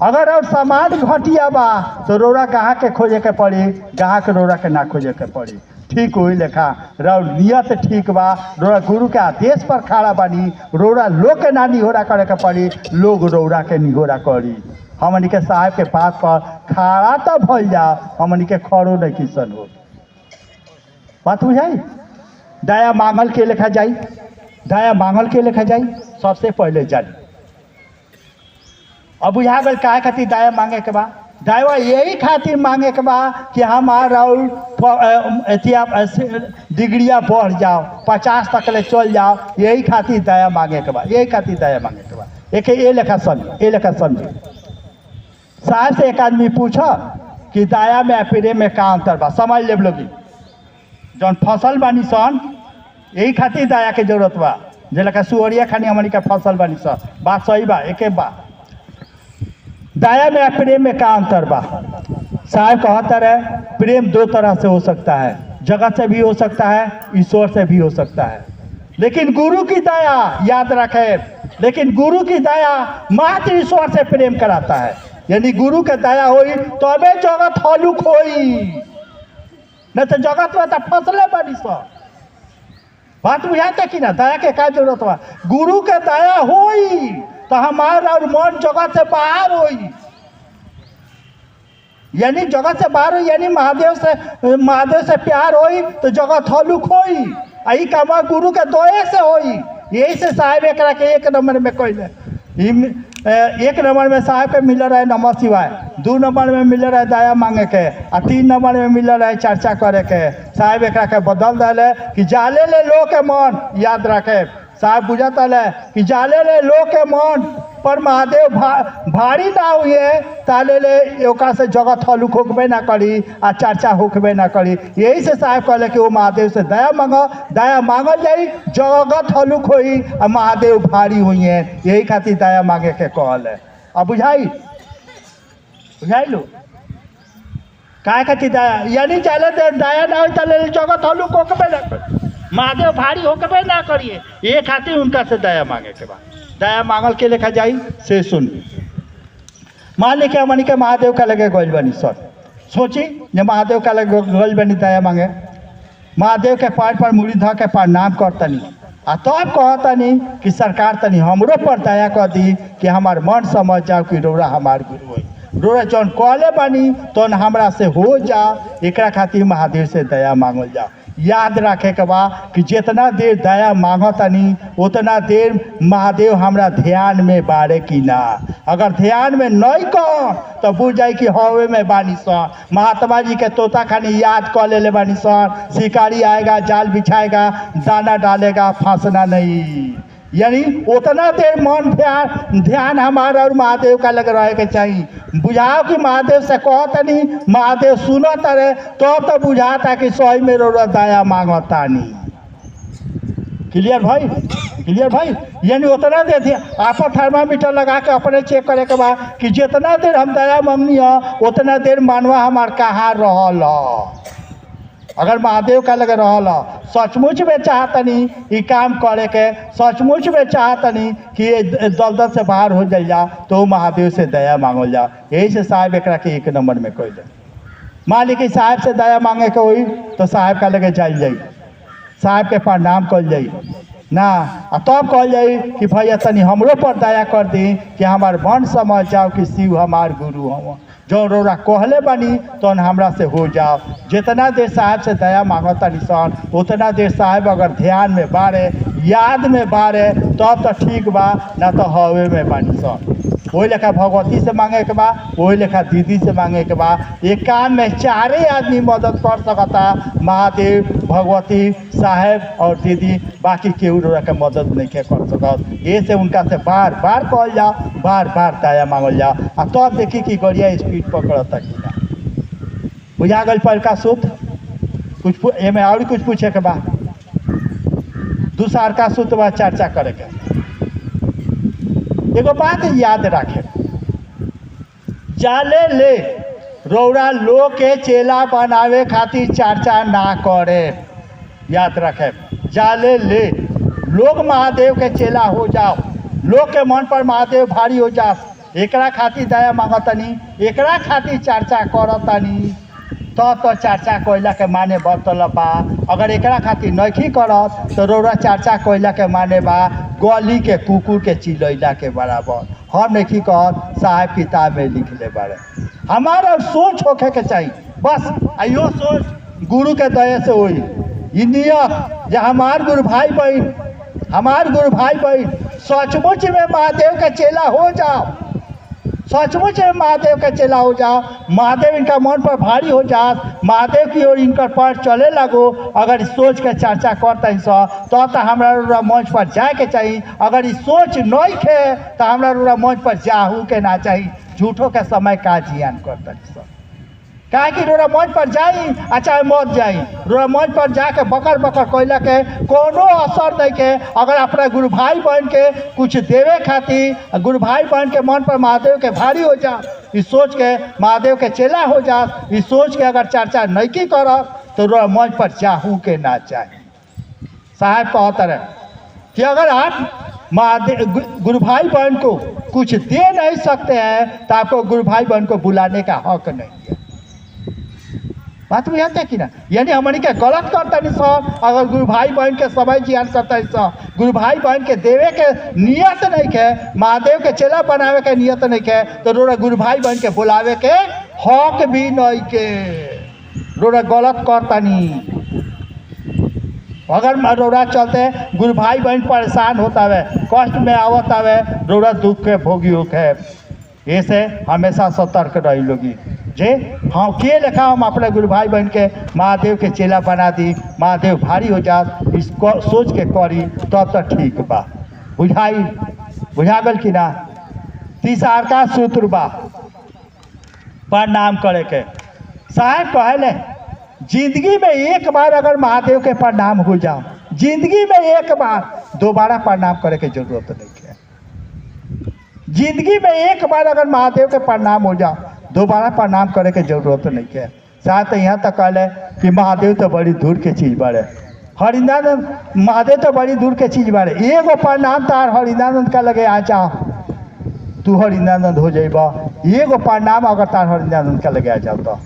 अगर सामान घटिया बा तो रौरा ग्राहक के खोजे के पड़ी, ग्राहक रौरा के ना खोजे के पड़ी। ठीक हुई लेखा रौर नियत ठीक बा, रौरा गुरु के आदेश पर खड़ा बानी, रौरा लोग के ना निहोरा करे के पड़ी, लोग रौरा के निहोरा करी। हमनी के साहब के बात पर खड़ा तो भल जाओ, हमनी के खड़ो नहीं किसन हो। बात बुझाई? दया मांगल के लेखा जाई, दया मांगल के लेखा जाई सबसे पहले जानी। अब बुझा गल काहे खातिर दया मांगे के बा? दया यही खातिर मांगे के बा कि हमारा डिग्रिया बढ़ जाओ, 50 तक ले चल जाओ, यही खातिर दया मांगे के बा, यही खातिर दया मांगे के बा। एक ये लेखा समझे। साहब से एक आदमी पूछा कि दया में प्रेम में का अंतर बा, समझ ले लोगी। जौन फसल बानी सन यही खातिर दया के जरूरत बा, जे लेखा सुअरिया खानी हमनी के फसल बानी सन, बात सही बा। एक बा दया में प्रेम में का अंतर बा। साहब कहता रहे प्रेम दो तरह से हो सकता है, जगत से भी हो सकता है, ईश्वर से भी हो सकता है। लेकिन गुरु की दया याद रखे, लेकिन गुरु की दया मात्र ईश्वर से प्रेम कराता है। यानी गुरु के दया होई तो अबे जगत हलुक होई, न तो जगत में तो फसले बनी सब। बात बुझाते कि ना? दया के का जरूरत बा? गुरु के दया होई तो हमारा और मन जगत से बाहर होई, यानी जगत से बाहर होई, यानी महादेव से प्यार होई तो जगत हलुक होई। यही काम गुरु के दया से होई। यही से साहब एकरा के 1 नंबर में कहले। 1 नंबर में साहब के मिल रहा है नमः शिवाय, 2 नंबर में मिल रहा है दया मांगे के, और 3 नंबर में मिल रहा है चर्चा करे के। साहब एकरा के बदल दिले कि जाले ले लो के मन, याद रखे। साहब बुझत है कि जाले ले लो के मन पर महादेव भारी ना हुए ताले ले ओका से जगत हलुक होकबे ना करी आ चर्चा होकबे ना करी। यही से साहब कहले कि वो महादेव से दया मांगो, दया मांगल जाई, जगत हलुक होई आ महादेव भारी हुई है। यही खातिर दया मांगे के कहल है। अब बुझाई लो काय खातिर दया, यानी जाले दया ना हो ताले जगत हलुक होकबे ना करी, महादेव भारी होकबे ना करिए। ये खातिर उनका से दया मांगे के बाद दया मांगल के लेखा जाई से सुन। मान ली के हमनी के महादेव का लगे गोल बनी सर, सोची जे महादेव का लगे गोल बनी दया मांगे, महादेव के पैर पर मुड़ी ध के प्रणाम करतनी आ तब कहतनी कि सरकार तनी हमरो पर दया कर दी कि हमार मन समझ जाओ कि रौरा हमार गुरु होई, रौरा जौन कहले बनी तो हमरा से हो जाओ। एकरा खातिर महादेव से दया मांगल जाओ। याद रखे के बा कि जितना देर दया मांगतनी उतना देर महादेव हमरा ध्यान में बारे कि ना। अगर ध्यान में नहीं कह तो बुझ जाए कि हवे में बानी सन। महात्मा जी के तोता खानी याद कर ले बानी सन, शिकारी आएगा जाल बिछाएगा दाना डालेगा फांसना नहीं। यानी उतना देर मन ध्यान हमारा और महादेव का लग रहे के चाहिए। बुझाओ कि महादेव से कहता नहीं, महादेव सुनत रहे तो बुझाता कि सही में रो दया मांगता नहीं। क्लियर भाई? यानी उतना देर आप थर्मामीटर लगा के अपने चेक करे के बाद कि जितना देर हम दया मांगनी है उतना देर मानवा हमार कहाँ रहल। अगर महादेव का लगे रहल सचमुच में चाहतनी ये काम करे के, सचमुच में चाहतनी कि ये दलदल से बाहर हो जा तो महादेव से दया मांगल जा। यही से साहब एकरा के 1 नंबर में कह दे। मान ली कि साहब से दया मांगे के हुई तो साहब का लगे चल जाई, साहब के प्रणाम कल जाई ना, तब कल जाई कि भैया तनी हमरो पर दया कर दी कि हमार मन समझ जाओ कि शिव हमार गुरु हम, जो रौरा कहले बनी तो हमरा से हो जाओ। जितना देर साहब से दया मांगता निशान उतना देर साहब अगर ध्यान में बारे, याद में बारे तब तो ठीक बा, ना तो हवे में बानी सन। वही लेखा भगवती से मांगे के बा, वही लेखा दीदी से मांगे के बा। एक काम में चारे आदमी मदद कर सकता, महादेव, भगवती, साहेब और दीदी, बाकी केहू रउरा के मदद नहीं के कर सकत। ये से उनका से बार बार कहल जाओ, बार बार दया मांगल जाओ, आ तब देखी कि गड़िया स्पीड पकड़ता कि ना। बुझा गल पर का सूत्र? कुछ एमे और कुछ पूछे के बा? दूसर का सूत्र बा चर्चा करे के। एगो बात याद रखे, जाले ले रौरा लोग के चेला बनावे खातिर चर्चा ना करे। याद रखे, जाले ले लोग महादेव के चेला हो जाओ, लोग के मन पर महादेव भारी हो जाओ, एकरा खातिर दया मांगतनी, एकरा खातिर चर्चा करतनी, तो चर्चा कोयला के माने बतल बा। अगर एकरा खातिर नहीं करत तो रौरा चर्चा कोयला के माने बा गली के कुकुर के चिलैला के बराबर। हम नहीं कहत, साहब किताब में लिख ले बारे। हमारा सोच होखे के चाहिए बस, आइयो सोच गुरु के दया से हुई। ई नियत जे हमार गुरु भाई बहन, हमार गुरु भाई बहन सचमुच में महादेव के चेला हो जाओ, सचमुच में महादेव के चेला हो जाओ, महादेव इनका मन पर भारी हो जाओ, महादेव की ओर इनका पैर चले लगो। अगर इस सोच के चर्चा करते तो हमारा मंच पर जाए के चाहिए। अगर इस सोच नहीं खे तो हमारा मंच पर जाहू के ना चाहिए। झूठों के समय का जियान करते काहे कि रोरा मंच पर जाई अच्छा मत जाई, रोरा मंच पर जाके बकर बकर कोयला के कोनो असर नहीं के। अगर अपना गुरु भाई बहन के कुछ देवे खातिर, गुरु भाई बहन के मन पर महादेव के भारी हो जा, इस सोच के महादेव के चेला हो जा, इस सोच के अगर चर्चा नहीं की कर तो रोरा मंच पर जाहू के ना चाहे। साहब कहते रहे कि अगर आप महादेव गुरु भाई बहन को कुछ दे नहीं सकते हैं तो आपको गुरु भाई बहन को बुलाने का हक नहीं है। बात में याद है कि ना, यानी हमने के गलत करता नहीं सब। अगर गुरु भाई बहन के समय जियान करता नहीं सब, गुरु भाई बहन के देवे के नियत नहीं के, महादेव के चेला बनावे के नियत नहीं के, तो रोरा गुरु भाई बहन के बुलावे के हक भी नहीं के। रोरा गलत करता नहीं। अगर रोरा चलते गुरु भाई बहन परेशान होता है, कष्ट में आवत है, रोरा दुख के भोगी होके, ऐसे हमेशा सतर्क रही लोगी जे हाँ के लिखा हम अपने गुरु भाई बहन के महादेव के चेला बना दी, महादेव भारी हो जा, इसको सोच के करी तब तो ठीक बा। बुझाई बुझा गल कि ना? तीसर का सूत्र बा प्रणाम करे के। साहब कहले जिंदगी में एक बार अगर महादेव के प्रणाम हो जाओ, जिंदगी में एक बार, दोबारा प्रणाम करे के जरूरत नहीं है। जिंदगी में एक बार अगर महादेव के प्रणाम हो जाओ, दोबारा प्रणाम करे के जरूरत नहीं है। साथ यहाँ तक कहले कि महादेव तो बड़ी दूर के चीज़ बारे, हरिनानंद महादेव तो बड़ी दूर के चीज़ बारे। एगो प्रणाम तार हरिनानंद का लगे आ जा, तू हरिनानंद हो जाइबा। एगो प्रणाम अगर तार हरिनानंद का लगे आ जाओ तो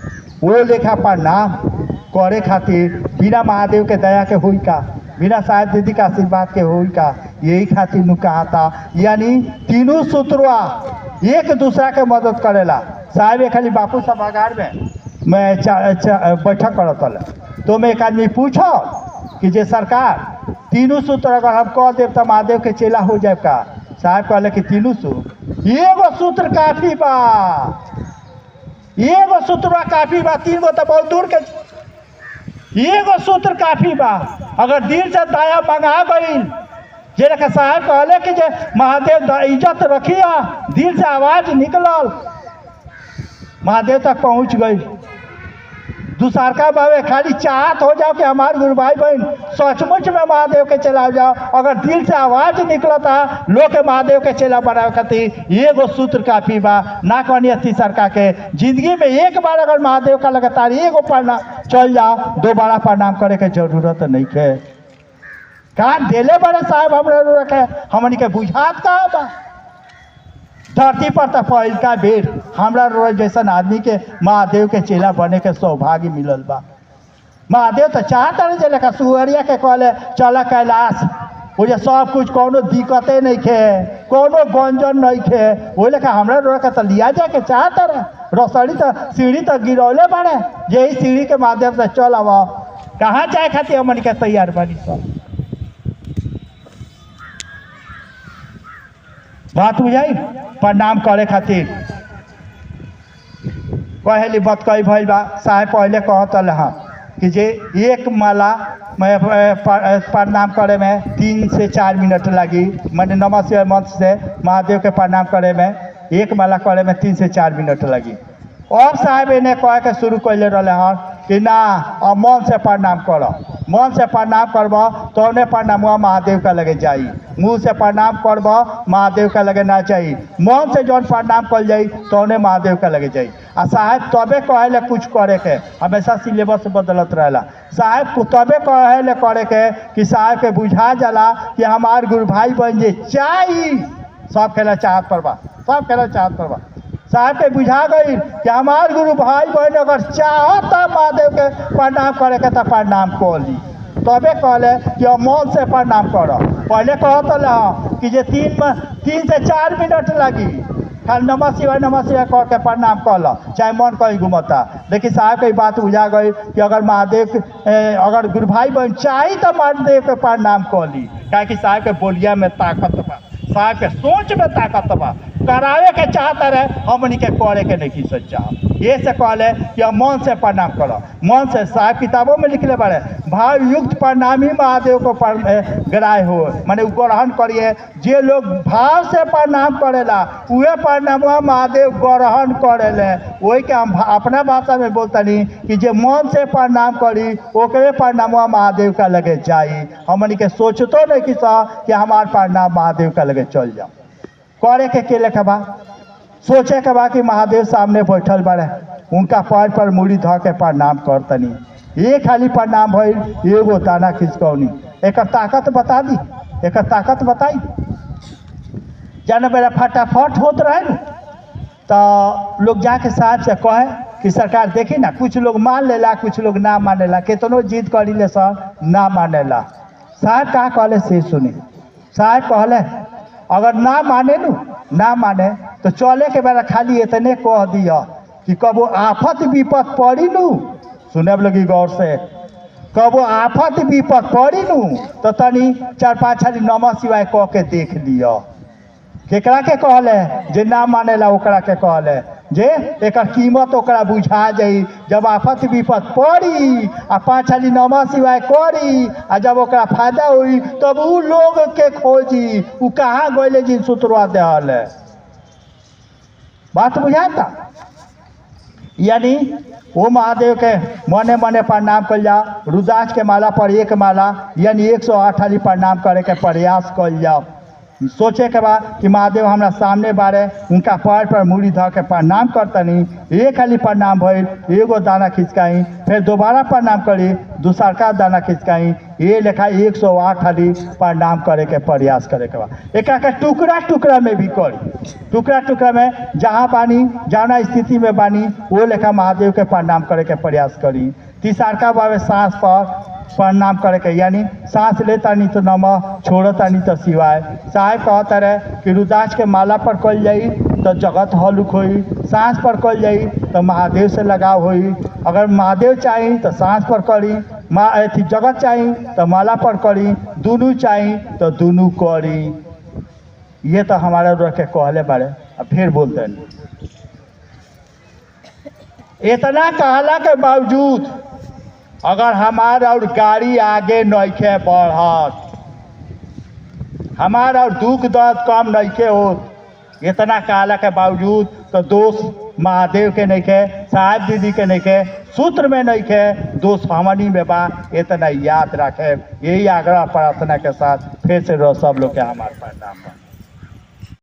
वो लेखा प्रणाम करे खातिर बिना महादेव के दया के हुई का, बिना साहब दीदी का आशीर्वाद के हुई का। यही खातिर नु कहा था, यानी तीनों सूत्रवा एक दूसरा के मदद करेला। साहब एक खाली बापू सभागार में मैं बैठक करत तो मैं एक आदमी पूछो कि जे सरकार तीनों सूत्र अगर हम कह देव तो महादेव के चेला हो जाए का? साहब कहले कि तीनों सूत्र एगो सूत्र काफी बा, एगो सूत्र काफी बा, तीन गो तो बहुत दूर के, एगो सूत्र काफी बा। अगर दिल से दया मंगा गई जे रखे साहब कहले कि जे महादेव इज्जत रखिया, दिल से आवाज निकलल, महादेव तक पहुंच गई। दूसर का बाबे खाली चाहत हो जाओ कि हमारे गुरु भाई बहन सचमुच में महादेव के चला जाओ। अगर दिल से आवाज निकलता लोग के महादेव के चेला बनावे खातिर एगो सूत्र काफी बा। ना कहनी तीसर का के जिंदगी में एक बार अगर महादेव का लगातार एगो प्रणाम चल जाओ, दोबारा प्रणाम करे के जरूरत नहीं है। कान देले बड़े साहब हमरे रखे, हमनी के बुझात का बा। धरती पर तो पहिल का बेर हमरा रोज जैसन आदमी के महादेव के चेला बने के सौभाग्य मिलल बा। महादेव तो चाहता रहे जे लेखा सुअरिया के कहले चल कैलाश, मुझे सब कुछ कोनो दिक्कते नहीं खे, कोनो गंजन नहीं खे, वो लेखा हमरा रोज के तो लिया जाए के चाहता रहे। रसड़ी तो सीढ़ी तो गिरौले बड़े, यही सीढ़ी के माध्यम से चल आव, कहाँ जाए खातिर हमन के तैयार बनी सब। बात बुझाई प्रणाम करे खातिर कहली बात कही भइल बा। साहेब पहले कहतल हाँ कि जे एक माला में प्रणाम करे में 3 से 4 मिनट लगी। मैंने नमः शिवाय मंत्र से महादेव के प्रणाम करे में एक माला करे में 3 से 4 मिनट लगी। और साहेब इन्हें कह के शुरू कैले रहे हन कि ना अब मन से प्रणाम कर, मन से प्रणाम करब तो उन्हें प्रणाम महादेव का लगे जाई। मुँह से प्रणाम करब महादेव का लगे ना चाहिए। मन से जौन प्रणाम कर जाई तो उन्हें महादेव का लगे जाई। आ साहेब तबे कहले कुछ करे के, हमेशा सिलेबस बदलत रहेला। साहेब तबे कहले करे के कि साहेब के बुझा जाला कि हमार गुरु भाई बन जे चाहिए। सब खेला चाहत पर बा, सब खेला चाहत पर बा। साहब के बुझा गई कि हमार गुरु भाई बहन अगर चाहता महादेव के प्रणाम करे के तो प्रणाम कर ली। तबे कहले कि मन से प्रणाम कर। पहले कहता कि जे 3 से 4 मिनट लगी, खाली नमः शिवाय कह के प्रणाम कर लो, चाहे मन कहीं घूमता। लेकिन साहब की बात बुझा गई कि अगर महादेव अगर गुरु भाई बहन चाही तो महादेव के प्रणाम कर ली। क्या साहब के बोलिया में ताकत बा, साहब के सोच में ताकत बा। करावे के चाहता रहे हमनी के करे के नहीं सच्चा। ये से कहले कि हम मन से प्रणाम करो, मन से। साहब किताबों में लिखले बारे भाव युक्त प्रणामी महादेव को ग्राह्य हो, माने ग्रहण करिए। जे लोग भाव से प्रणाम करेला उहे प्रणाम महादेव ग्रहण करेले। वही के हम अपना भाषा में बोलतनी कि जे मन से प्रणाम करी ओकरे प्रणाम महादेव का लगे जाई। हमनी के सोचतो नहीं कि हमार प्रणाम महादेव का लगे चल जाओ। करे के लेखा बा, सोचे के बा कि महादेव सामने बैठल बारे, उनका पैर पर मुड़ी ध के प्रणाम करतनी। ये खाली प्रणाम भइल एगो दाना खिसकौनी। एक ताकत बता दी, एक ताकत बताई। जाने मेरा फटाफट होत रहे न तो लोग जाके साहब से कहे कि सरकार देखी ना, कुछ लोग मान लेला, कुछ लोग ना मानेला। कितनो जिद करी ले सर ना मानेला। साहब का कहले से सुनी। साहब कहले अगर ना माने नु ना माने तो चले के बेरा खाली इतने कह दिया कि कबो आफत विपत पड़ी नु, सुने लगी गौर से, कबो आफत विपत पड़ी नु तो तनी 4-5 हाली नमः शिवाय कह के देख लिया। केकरा के कहले जे ना मानेला ओकरा के कहले जे एक कीमत ओकरा बुझा जाई। जब आफत विपत पड़ी आ 5 हाली नमः शिवाय करी आ जब ओकरा फायदा हुई तब उ लोग के खोजी उ कहाँ गए जिन सुतरवा देहल है। बात बुझाता? यानी वो महादेव के मने मने प्रणाम कर जा। रुद्राक्ष के माला पर 1 माला यानी 108 हाली प्रणाम करे के प्रयास कर जाओ। सोचे के बाद कि महादेव हमारा सामने बारे, उनका पैर पर मुड़ी ध के प्रणाम करतनी। एक हाली प्रणाम भइल, एगो दाना खिसकाई, फिर दोबारा प्रणाम करी, दूसरका दाना खिसकाई। ये लेखा 108 हाली प्रणाम करे के प्रयास करे के बाद एक टुकड़ा टुकड़ा में भी करी। टुकड़ा टुकड़ा में जहाँ बानी, जहाँ स्थिति में बानी वो लेखा महादेव के प्रणाम करे के प्रयास करी। तीसरका बाबे सांस पर प्रणाम करे के, यानी सांस लेता नहीं तो नमः, छोड़ता नहीं तो शिवाय। साहेब कहता रहे कि रुद्राक्ष के माला पर कल जाई तो जगत हलुक होई, सांस पर कल जाई तो महादेव से लगाव होई। अगर महादेव चाहिए तो सांस पर करी, अथी जगत चाहिए तो माला पर करी, दोनों चाहिए तो दोनों करी। ये तो हमारे रख के कहले बारे। अब फिर बोलते हैं इतना कहला के बावजूद अगर हमारा और गाड़ी आगे नइखे बढ़त, हमारा और दुख दर्द कम नइखे होत, इतना कहला के बावजूद तो दोष महादेव के नइखे, साहब दीदी के नइखे, सूत्र में नइखे, दोष हमनी में बा। इतना याद रखे। यही आग्रह प्रार्थना के साथ फिर से सब लोग के हमारे प्रणाम।